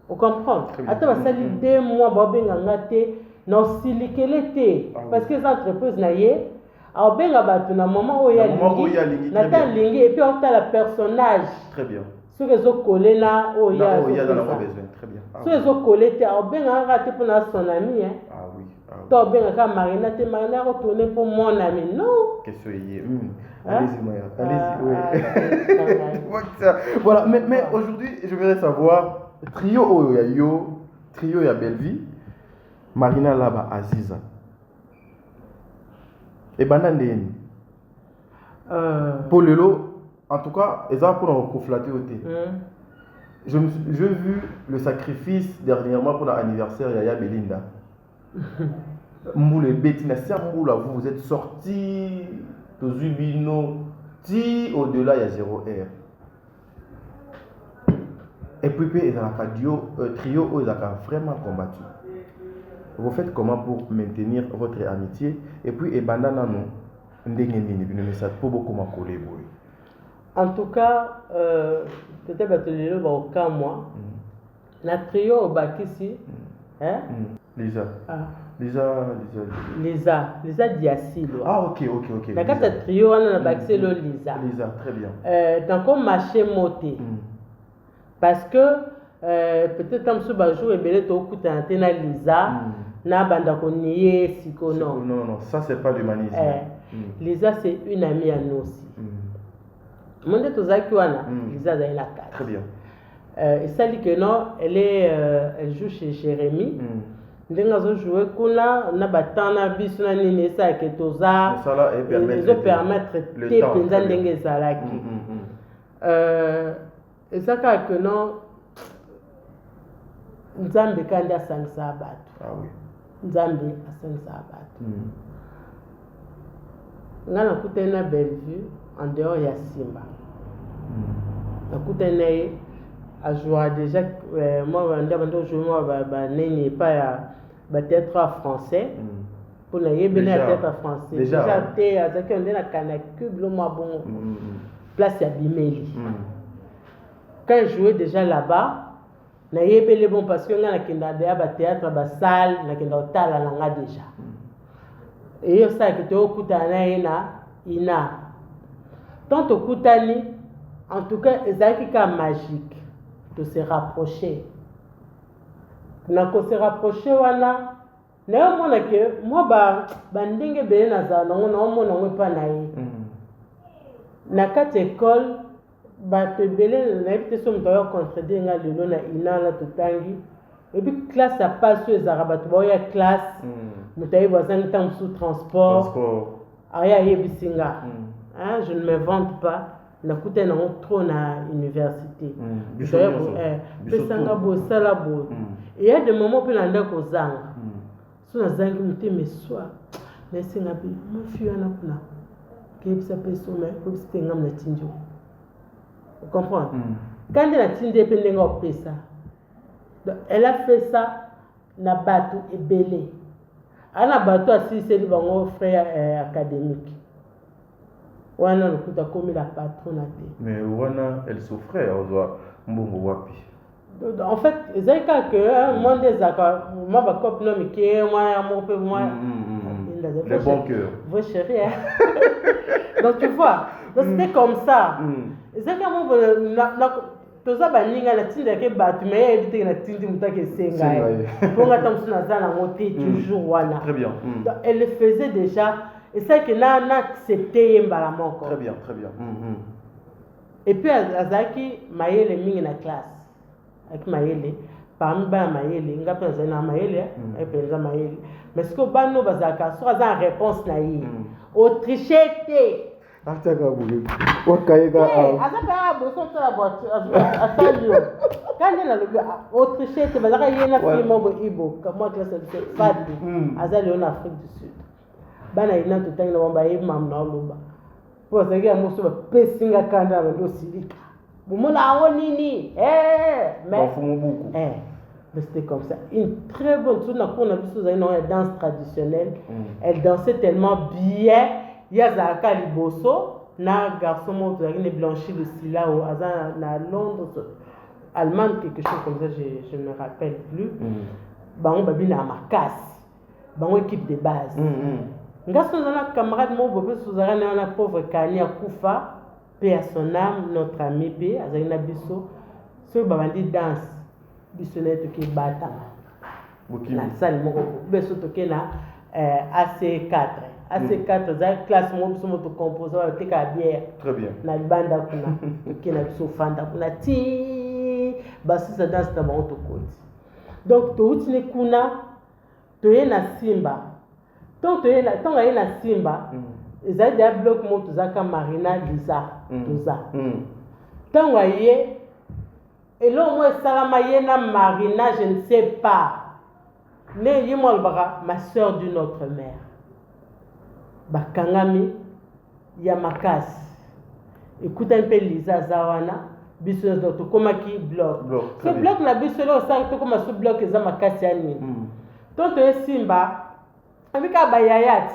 on comprend ata basali 2 mois babenga ngate na silikele te parce que les entreprises na ye a benga bato na moment où il y a na ta lingi et puis on ta la personnage
très bien
ce que zo collé là où il y a
dans la besoin très bien
ce que zo collé te a benga ngate pour na son ami hein to benga ka marina te marina retourner pour mon ami non
question y allez-y Maya allez-y voilà mais aujourd'hui je voudrais savoir trio ya Belleville Marina Laba Aziza et Banandeni pour Lelo en tout cas ils ont pour flatter au thé j'ai vu le sacrifice dernièrement pour l'anniversaire Yaya Belinda Mboule Bettina Sermoula vous êtes sortis tous Ubino ti au-delà il y a 0 R et puis ils ont trio ils ont vraiment combattu. Vous faites comment pour maintenir votre amitié et puis ebanda nano ndenge nini bino message pour beaucoup ma coller boy
En tout cas, peut-être que le va au cas moi. La trio au bac ici. Hein?
Lisa.
Lisa Diasilo.
Ah, ok.
La carte trio, on a bac c'est le Lisa.
Lisa, très bien.
Donc, on marché moté. Parce que, peut-être comme ce jour, et bien, tu as na Lisa. Na banda ko nié siko non.
Non, ça c'est pas l'humanisme.
Lisa c'est une amie à nous aussi. Monde tozaki wana, Lisa za ina carte.
Très bien.
Et ça dit que non, elle joue chez Jérémy. Ndenga zo jouer kuna na batana biso na nini ça que toza.
Ça et
permettre te penza ndenge zalaki. Et ça que non Nzambe kandi asangisa abantu.
Ah oui.
Nzambe asangisa abantu. Nga nakutana na Bellevue en dehors ya Simba. Nakutana ye a joué déjà moi ndabando jouer moi ba neni pas ya ba théâtre français. Pour na yebena théâtre français. Déjà té azaki on na Kanakub lo moi bon. Place ya Bimeli. Quand je jouais déjà là-bas na yebele bon parce que nga na kenda de ba théâtre ba salle na kenda otala na nga déjà et yo ça que to kutana ina tant to kutani en tout cas ezaki ka magique de se rapprocher na ko se rapprocher wana na yo mona que moi ba ndenge be na za na mona ngo pa na ye na kati école bato ebele na yebi te so moto oyo contredire nga lelo na ina na totangi ebi classe ya passe oyo ezalaka bato baoya classe moto ayebi azangi ntango mosusu transport aya ayebisi nga je ne me vante pas nakuta nango trop na université pesanga boye sala boye eya de moment mpe na ndako ozanga so nazangi motema eswa naesenga mpe mofi wana kuna keyebisa mpe soma koyebisi te ngam na tindio. Vous comprenez? Quand elle a tiré ça, elle a fait ça na bateau et belé. Elle a bateau assis c'est le frère académique. Wana le coup comme la patronne.
Mais Wana elle souffrait mbongo wapi.
En fait, c'est que moi des accords, moi ba cop non mais qui moi mon peu moi.
Le bon cœur.
Vos chéris. Donc tu vois, donc c'était comme ça. Exactement, toza baninga na tinda ke batu mais éviter na tindi mutake senga pour nga tamsu na zana monter toujours wana.
Très bien.
Elle le faisait déjà et c'est que na accepté mbala moko.
Très bien.
Et puis azaki mayele mingi na classe avec mayele parmi ba mayele nga penza na mayele et penza mayele mais ce que bano bazaka so za réponse na yi autrichete.
Ataka bouge. Wakayega
azaka boso la voiture asalio quand elle a le autriche te bazaka yena film bo ibo comme classe de fadi azali en Afrique du Sud bana ina to tanga bomba imam na loba po sege amuso ba pesinga kanda ba do silika bomona awo nini mais mais c'était comme ça une très bonne chose na kona biso za ina danse traditionnelle elle dansait tellement bien. Il y a Zaka Liboso, un garçon qui blanchi le sila au à Londres, Allemagne, quelque chose comme ça, je ne me rappelle plus. Bango babi na makas, bango équipe de base. Garçon un camarade mon bobé sous un pauvre Kani à Koufa, paix à son âme, notre ami P, Azalina Bisso, ce babandi danse, Bissonnet qui bata. La salle mon beso toke na AC4. AC4 za classe mo biso moto composer wa teka bière.
Très bien.
Na banda kuna toke na biso fanda kuna ti basi sa danse na bango tokoti. Donc to utine kuna to ye na Simba. Tant to ye na Simba. Ezali da bloc mo to zaka Marina Lisa toza. Tant wa ye elo mo salama ye na Marina je ne sais pas. Ne yimolbara ma sœur d'une autre mère. Bakangami Yamakasi. Écoute un peu Lisa Zawana, biso to komaki bloc. Ce bloc na biso lo sa to koma ce bloc za makasi ani. Tonto Simba avec abayayat.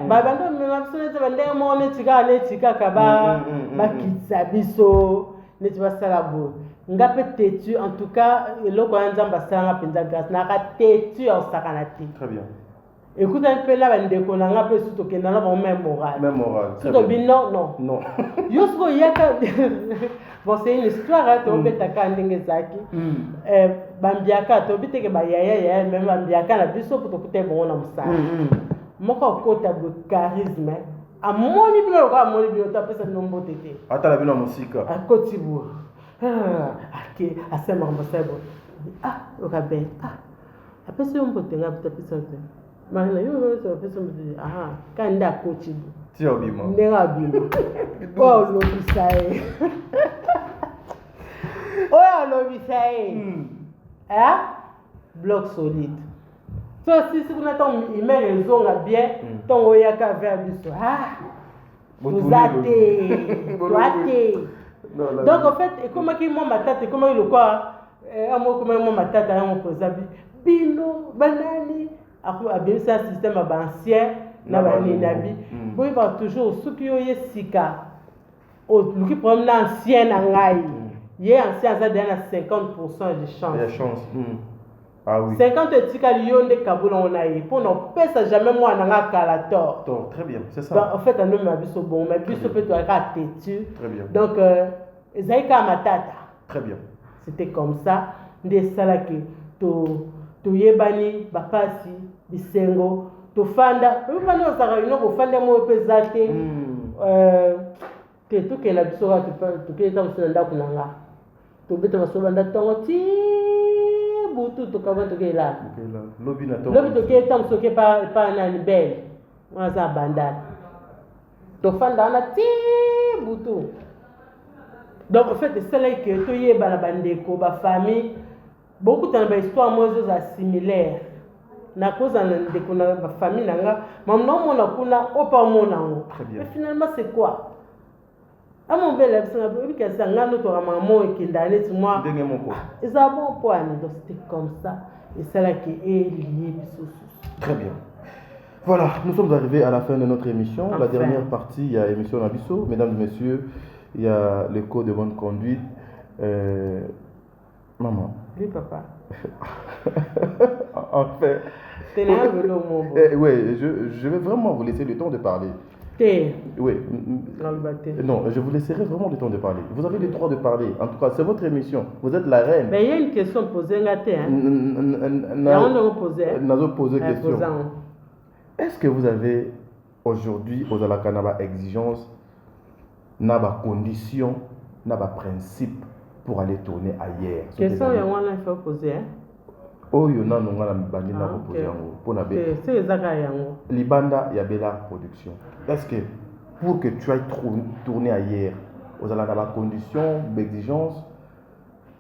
babando mema biso neti bandenge moko neti kaka bakitisa biso neti basala boye nga mpe têtu en tout cas eloko ya nzambe asalanga mpenza grâce naka têtu ya osakana te.
Très bien.
ekutani mpe na bandeko na nga mpe su tokenda na bango même morale su tobi non yo siko oyaka bon c'est une histoire tobetaka ndenge ezalaki bambiaka tobi teke bayaya meme bambiaka na biso po tokuta bongo na mosala moko akota boye charisme amoni bino lokola amoni bino to apesa bino mbote te
atala bino mosika
akoti boye ake asemaka mosala boye okabe apesa yo mbote nga apesa te marina yo apesa mbote kandi akoti boye
tia obima
ndenge abima oyo olobisa ye oyo olobisa ye bloc solide so sisi kuna ntongo email ezonga bien ntongo oyaka vers biso toza te donc en fait ekomaki mwa matata ekomaki lokwa ekomaki mwa matata yango mpoza bino banani abimisa système ya baancien na banini na bi boyeba toujours soki oye sika oluki problème na ancien na ngai ye ancien aza deya na 50% de chance.
Ah oui.
50 etikali yo nde kabulongo na ye mpo na opesa jamais mwana nga kala tort.
Très bien, c'est ça.
Donc, en fait andomi ma biso bon ma biso peut toyaka têtu.
Très bien.
Donc ezali kaka matata.
Très bien.
C'était comme ça nde esalaki toyebani bapasi bisengo tofanda oyebani ozalaka ino kofanda moyo mpe eza te tokenda biso kaka tokenda moso na ndako na nga tobeta maso banda ntongo ti butu tokaba tokela lobi toketa moso ke pa nani belle waza bandala tofanda wana ti butu. Donc en fait c'est là que toyeba na bandeko bafamille beaucoup de histoire moi similaire na cause na ndeko na bafamille nanga mamna mona kuna opa mona ngo mais finalement c'est quoi mon bel parce que ça ngano to maman et kindane tu moi ça bon point donc c'était comme ça et c'est là qui est lié biso.
Très bien. Voilà, nous sommes arrivés à la fin de notre émission. Enfin. La dernière partie, il y a émission Nabiso. Mesdames et messieurs, il y a le code de bonne conduite. Maman.
Oui, papa.
Enfin. Oui, je vais vraiment vous laisser le temps de parler. Oui. Non, je vous laisserai vraiment le temps de parler. Vous avez le droit de parler. En tout cas, c'est votre émission. Vous êtes la reine.
Mais il y a une question posée.
Question. Est-ce que vous avez aujourd'hui aux Alakanaba exigences, naba conditions, naba principe pour aller tourner ailleurs?
Question il faut poser.
Oh, il y a un bandi na poser pour na be.
C'est ezaka yango.
Libanda ya bela production. Est-ce que pour que tu ailles tourner ailleurs, aux Alakanaba conditions, exigences,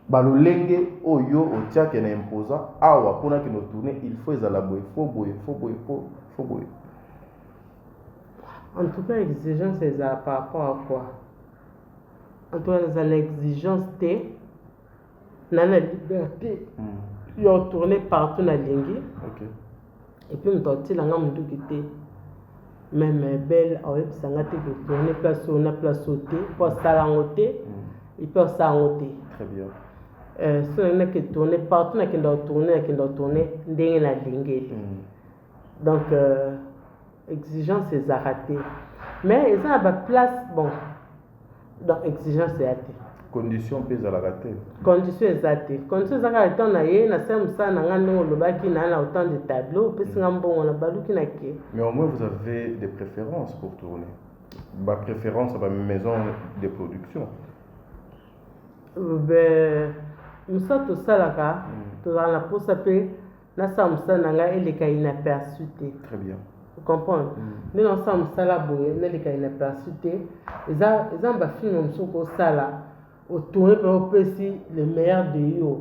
balolenge oyo otia ke na imposa awa pour que nous tourner, il faut ezalabo, il faut boyer.
En tout cas, l'exigence c'est par rapport à quoi? En tout cas, l'exigence c'est la liberté. Il a tourné partout dans l'Ingi. Et puis, on a dit que même belle, on a tourné place où on a place sauté, pour s'alangoter, et puis s'alangoter.
Très bien.
Si on a tourné partout, on a tourné, dans l'Ingi. Donc, exigence c'est raté. Mais ils ont une place, bon. Donc, exigence c'est raté.
Condition pèse à la raté.
Condition est raté. Condition c'est raté. On a eu, on a fait ça, on a autant de tableaux,
mais au moins vous avez des préférences pour tourner. Ma préférence, c'est ma maison de production.
Nous sommes tous là, nous avons la possibilité. Nous sommes inaperçu.
Très bien.
Vous comprenez? Nous sommes inaperçu. Ils ont un film au tourner pour aussi le meilleur de eux.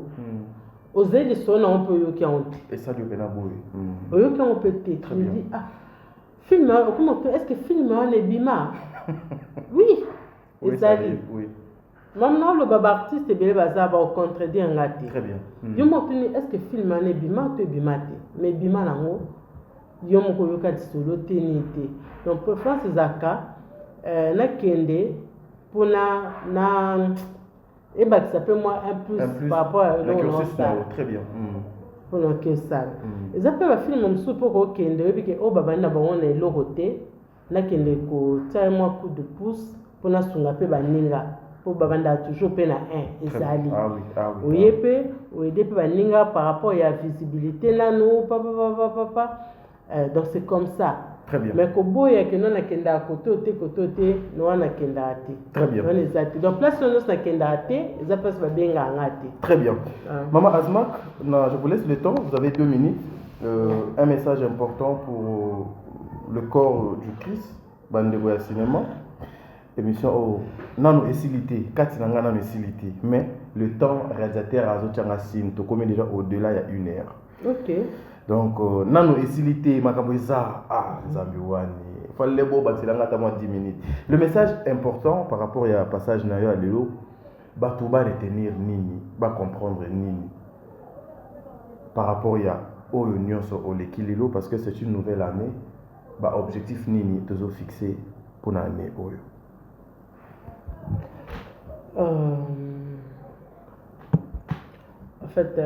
Aux ailes sont un peu qui ont.
Et ça du pénaboué.
Eux qui ont pété. Très bien. Film, comment est-ce que film est bima? Oui.
Oui, ça arrive, oui.
Maintenant, le baba artiste est bien basé à contredire un gâté.
Très bien.
Je m'en est-ce que film est bima ou bimate? Mais bima là-haut. yo moko yoka solo tenite donc préférence ezaka na kende pona na et bah ça peut moi un plus par rapport à
très bien
pona que ça ça peut ba film mso poko kende et puis o baba na ba on est loroté na kende ko tsa moi coup de pouce pona sunga pe baninga po babanda toujours pe na 1 ezali oyepe oyede pe baninga par rapport à visibilité là nous papa donc c'est comme ça.
Très bien.
Mais kobo ya que non na kenda côté no na kenda ate.
Très bien.
On les ate. Donc place on na kenda ate, ça passe ba benga ngate.
Très bien. Maman Azmak, je vous laisse le temps, vous avez 2 minutes. Un message important pour le corps du Christ, bande de cinéma. Émission nano esilité, katinanga nano esilité, mais le temps réalisateur azotianga sim to comme déjà au-delà il y a 1 heure.
OK.
Donc nano esilité makambo eza zambiwani. Fallait bo batilanga ta 10 minutes. Le message important par rapport à passage na yo à lelo, bato ba retenir nini, ba comprendre nini. Par rapport à oyo nyonso oleki lelo parce que c'est une nouvelle année, ba objectif nini tozo fixé pour l'année oyo.
En fait,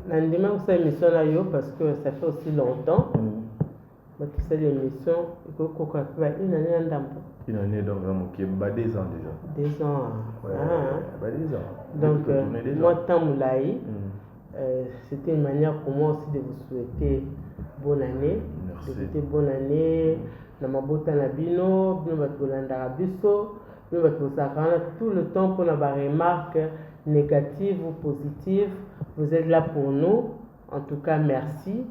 l'endemain où c'est émission là parce que ça fait aussi longtemps. Mais tout ça l'émission, il faut qu'on fasse une année en dame.
Une année donc vraiment qui est 2 ans déjà.
2 ans.
Ouais, 2 ans.
Donc moi tant moulaï, c'était une manière pour moi aussi de vous souhaiter bonne année.
Merci.
De souhaiter bonne année. Na mabota na bino, bino batolanda biso. Tout le temps pour avoir des remarques négatives ou positives, vous êtes là pour nous. En tout cas, merci.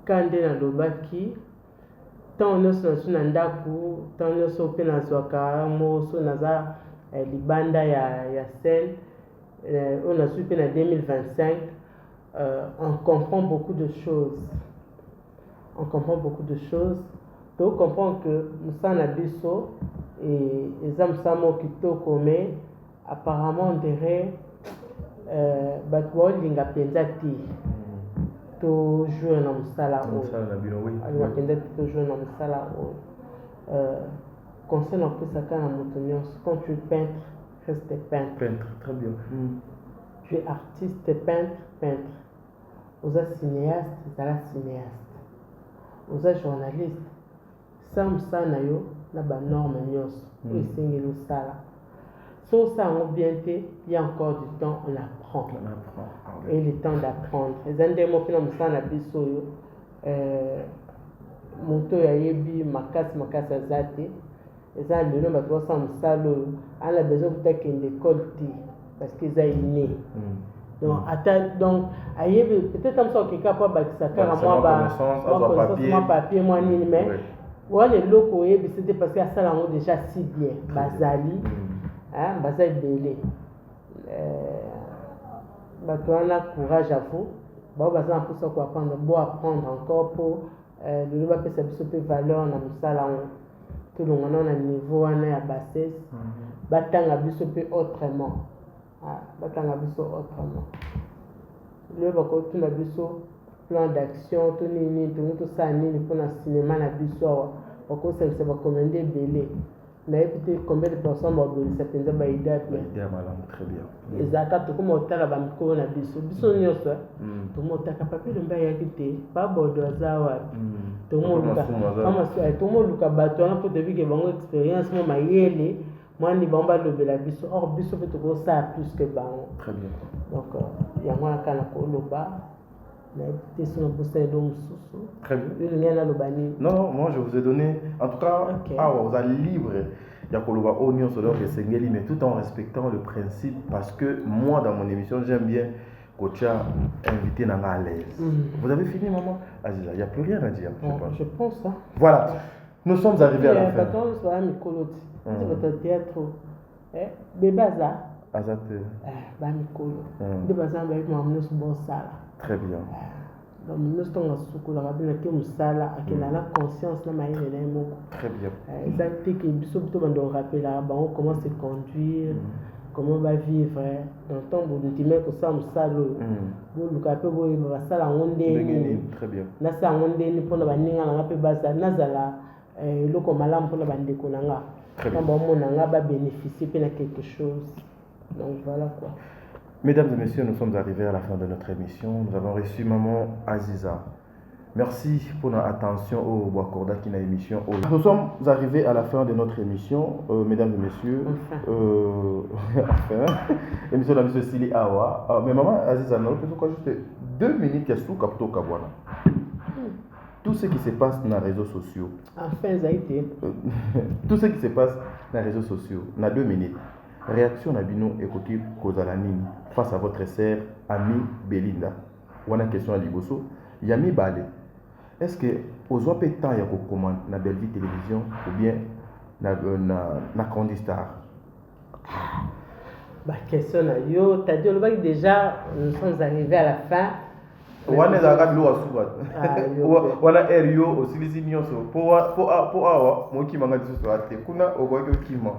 Quand on est dans le baki, tant on est sur un ndaku, tant on est sur un zwaka, sur naza libanda ya scène, on a suivi en 2025. On comprend beaucoup de choses. On comprend beaucoup de choses. Donc, on comprend que Moussa Nabiso et Zamsamo Kitoko, mais apparemment, on dirait Batouol Linga Penzati. To jouer dans Moussala. Alors, to jouer dans Moussala. Concernant plus ça, quand tu es peintre, reste peintre.
Peintre, très bien.
Tu es artiste, peintre. Vous êtes cinéaste, vous êtes cinéaste. Vous êtes journaliste. Sam Sanayo, la norme nyos, ou singelo sala. So ça on bien il y a encore du temps, on apprend. Et le temps d'apprendre. Les endemo qui n'ont pas biso yo, moto ya yebi makas azate. Les endemo ba to sam salo, on a besoin de qu'une école ti parce qu'ils a inné. Donc peut-être comme ça quelqu'un pas bakisa car moi papier moi ni mais ouais les locaux c'était parce que ça là déjà si bien bazali bazali belé on a courage à vous bazali pour ça quoi apprendre encore pour le loi peut s'absorber valeur na musala tout le monde on a niveau on a bassesse batanga biso pe autrement batanga biso autrement le bako tout na biso plan d'action tout nini tout ça nini pour le cinéma na biso bako ça va commander belé na peut-être combien de personnes vont donner certaines ba idée
très bien
ezaka to comme otala ba miko na biso nyonso to motaka papier le mbaya kité pas bodo zawa to mo luka bato na pour deviner bango expérience mo mayele moi ni bamba lobela biso or biso peut ko ça plus que bango
très bien
donc ya mwana kana ko loba na peut-être no poster do mususu
très bien
non
moi je vous ai donné en tout cas vous êtes libre Yakoloba Oignon Sodor et Sengeli, mais tout en respectant le principe parce que moi dans mon émission j'aime bien que tu as invité Nanga à l'aise. Vous avez fini maman Aziza, il n'y a plus rien à dire.
Je pense ça.
Voilà, nous sommes arrivés à la fin.
Quand on soit Mikoloti, c'est votre théâtre. Bébaza.
Azate.
Mikolo. Bébaza avec moi, nous sommes ça.
Très bien.
Donc nous sommes sous la rabine qui musala qui a la conscience na maïe na moko.
Très bien.
Exactement que biso to bando rappel là on comment se conduire comment va vivre dans ton bon intime que ça me salo le capé boy va ça la onde
très bien
na ça onde ni pour la ninga na pe basa nazala le ko malam pour la bande ko nanga quand bon nanga va bénéficier de quelque chose donc voilà quoi.
Mesdames et messieurs, nous sommes arrivés à la fin de notre émission. Nous avons reçu maman Aziza. Merci pour notre attention au Boakorda qui n'a émission. Nous sommes arrivés à la fin de notre émission, mesdames et messieurs. Enfin, émission de la monsieur Sili Awa. Mais maman Aziza, nous avons juste 2 minutes qui sont capto Kabwana. Tout ce qui se passe dans les réseaux sociaux.
Enfin, ça a été.
Tout ce qui se passe dans les réseaux sociaux, dans 2 minutes. Réaction Nabino écoutez Kozalanini face à votre sœur amie Belinda. On a une question à Liboso. Yami Bale. Est-ce que vous avez temps de commander na Belle-Vie Télévision ou bien na Condistar?
Question à yo, t'as dit déjà nous sommes arrivés à la fin.
On est à l'eau à Soubat. On a Erio au Silisi Nyonso. Pour avoir, moi qui m'a dit ce soir, kuna au qui m'a.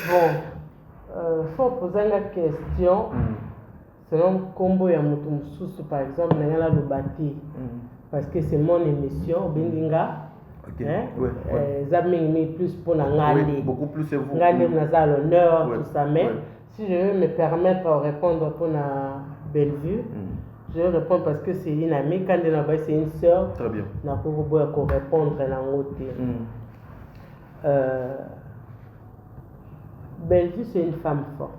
Bon, faut poser la question. Selon combo ya mutu mususu par exemple na ngala lobati parce que c'est mon émission Bindinga.
OK.
Zamingi plus pour na ngale.
Oui, beaucoup plus c'est vous.
Ngale na l'honneur tout ça mais si je veux me permettre de répondre pour na Bellevue, je vais répondre parce que c'est une amie quand c'est une sœur.
Très bien.
Na pour répondre na ngote. Bellevue c'est une femme forte.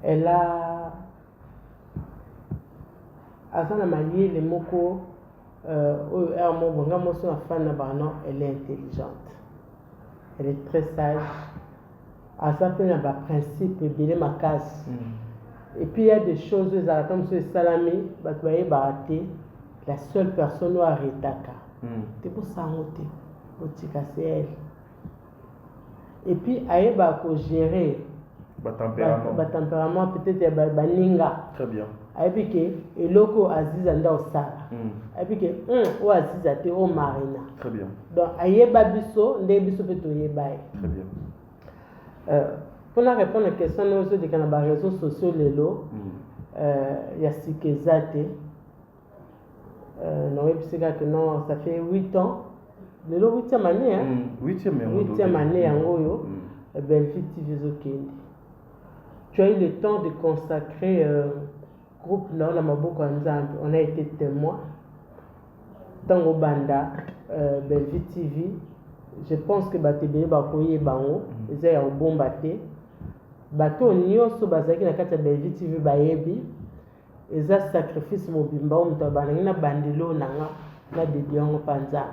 Elle a Asana Mali les moko elle est intelligente, elle est très sage. Asana a principe belé ma casse. Et puis il y a des choses où comme ce salami batwaye baraté la seule personne où arrêtaka. C'est pour ça monter c'est elle. Et puis elle va gérer tempérament peut-être baninga.
Très bien.
Et puis que eloko Aziza nda osala. Et puis que o Aziza te o marina.
Très bien.
Donc ayeba biso nde biso pe to yeba.
Très bien.
Pour répondre à la question nous de les réseaux sociaux lelo ya sikezate non que non ça fait 8 ans. Lelo 8e année hein. 8e année yango yo Belle-Vie TV Zokende. Tu as eu le temps de consacrer groupe Nord la Maboko Nzambe. On a été témoin. Tango Banda, Belle-Vie TV. Je pense que Batébé Bakoye Bango, ils ont un bon baté. Bateau Nyoso Bazaki na kata Belle-Vie TV Bayebi. Ils ont sacrifice Mobimba ou Mtabanina Bandelo Nanga na Dédion Panza.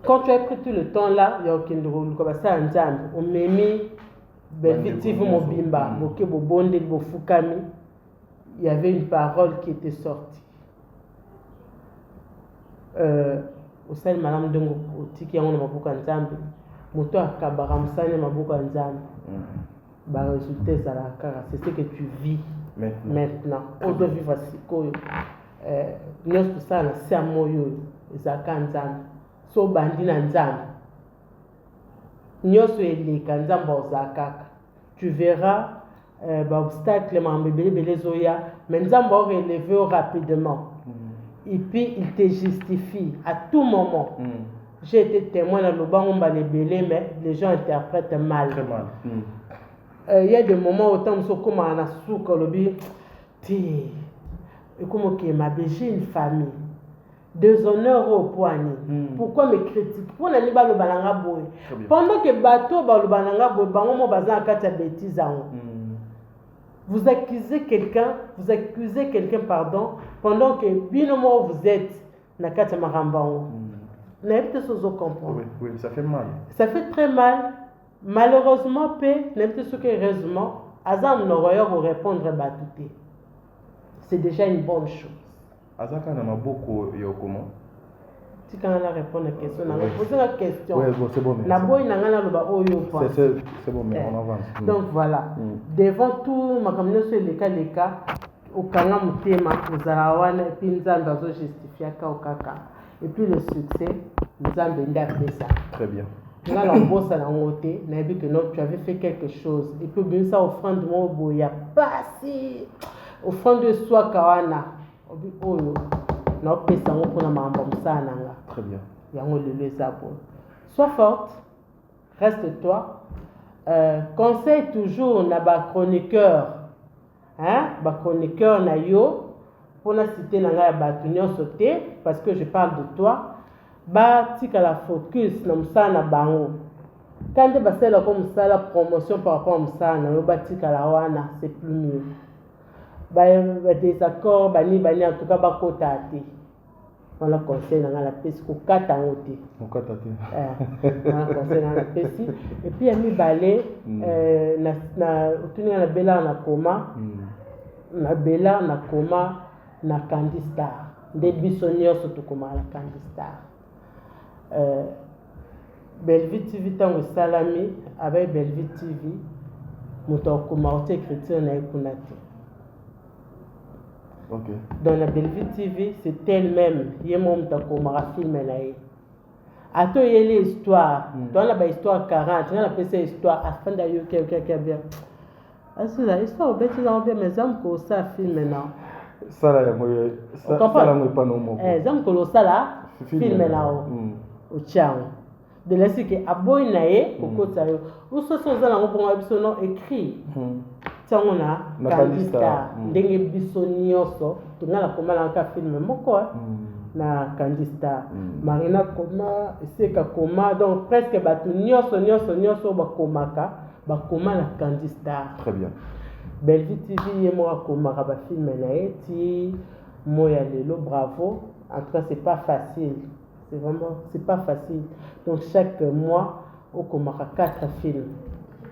Quand tu as pris tout le temps là, il y a aucun drôle comme ça Nzambe. On m'a mis Belle-Vie TV Mobimba, Boké Bobonde, Bofukami. Il y avait une parole qui était sortie. Au sein de Madame Dongo, Tiki Yango Mabuka Nzambe, Moto Akabara Msane Mabuka Nzambe. Bah, résultat, c'est ce que tu vis maintenant. On doit vivre à Sikoyo. Nous sommes ça, c'est à Moyo, Zaka Nzambe. So Bandina Nzambe. Nyoso eleka nzamba ozakaka. Tu verras obstacle zoya mais nzamba o relever rapidement. Et puis il te justifie à tout moment. J'ai été témoin dans le banc mais les gens interprètent mal.
Très mal.
Il y a des moments où on se comme en souk lobi ti et comme que ma j'ai une famille. Déshonneur au poignet. Pourquoi me critique? Pour n'aller pas le balanga boy. Pendant que bateau ba le balanga boy, bango bazan kata bêtise en. Vous accusez quelqu'un, pendant que binomo vous êtes na kata marambango. N'avez pas ce comprendre.
Oui, ça fait mal.
Ça fait très mal. Malheureusement, n'avez pas ce que heureusement, Azam n'aurait vous répondre batouté. C'est déjà une bonne chose.
Azaka n'a beaucoup comment?
Si quand on répond à la question, on a posé la question.
Oui, bon, c'est bon. C'est bon, mais on avance.
Donc voilà. Devant tout, ma communauté les cas, au Kanga Mutema, aux Arawan, et puis nous avons justifié au Kaka. Et puis le succès, nous avons fait ça.
Très bien.
Tu as l'embauche à la montée, que non, tu avais fait quelque chose. Et puis, bien ça, offrande de mon beau, il n'y a pas si. Offrande de soi, Kawana. Oh, non, pas ça, on prend ma ça, nanga.
Très bien.
Sois forte, reste-toi. Conseille toujours na ba chroniqueur. Hein? Ba chroniqueur na yo. Pour la citer nanga ba tunyo sauté, parce que je parle de toi. Ba tika la focus na musana bango. Quand tu vas faire comme ça la promotion par rapport à musana, yo ba tika la wana, c'est plus mieux. Ba des accords bani en tout cas ba kota te. On a conseillé dans la peste pour 4 ans. On a conseillé dans la peste. Et puis il y a mis balai na bella na coma. Na bella na coma na Candy Star. Des bisonniers surtout comme la Candy Star. Bellevue TV tango salami avec Bellevue TV moto comment écriture na ekunati.
Okay.
Dans la Bellevue TV, c'est elle-même qui est mon film. Ato yele histoire, dans la histoire 40, on a appelé ça histoire afin d'ailleurs quelqu'un bien. Est-ce la histoire au bête là bien mais âmes que ça film maintenant.
Ça là ça là moi pas non mon.
Âmes que ça là film là au tchao. De laisser que aboy nae koko tayo. Ou so so za na ngobonga biso no écrit. On a Candy Star ndenge biso nyonso tongala komala nka film moko na Candy Star Marina Koma Seka Koma donc presque batu nyonso bakoma na Candy Star.
Très bien.
Bellevue TV yemo akomaka ba film na eti moya lelo bravo. En tout cas c'est pas facile, c'est pas facile. Donc chaque mois okomaka 4 films.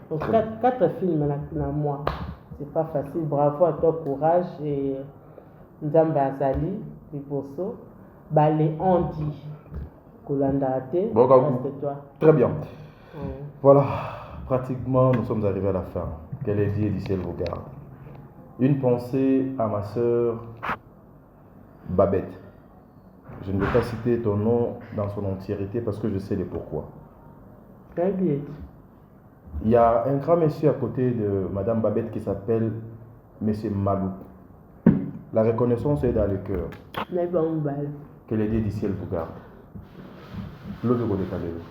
Donc 4 films na mois. C'est pas facile. Bravo à toi, courage. Et Nzambe Azali, Liboso, Balé Andi, Kolandate,
reste-toi. Très bien. Voilà, pratiquement nous sommes arrivés à la fin. Que les dieux du ciel vous gardent. Une pensée à ma sœur Babette. Je ne vais pas citer ton nom dans son entièreté parce que je sais le pourquoi.
Très bien.
Il y a un grand monsieur à côté de Madame Babette qui s'appelle Monsieur Malou. La reconnaissance est dans le cœur. Que les dieux du ciel vous gardent. L'eau de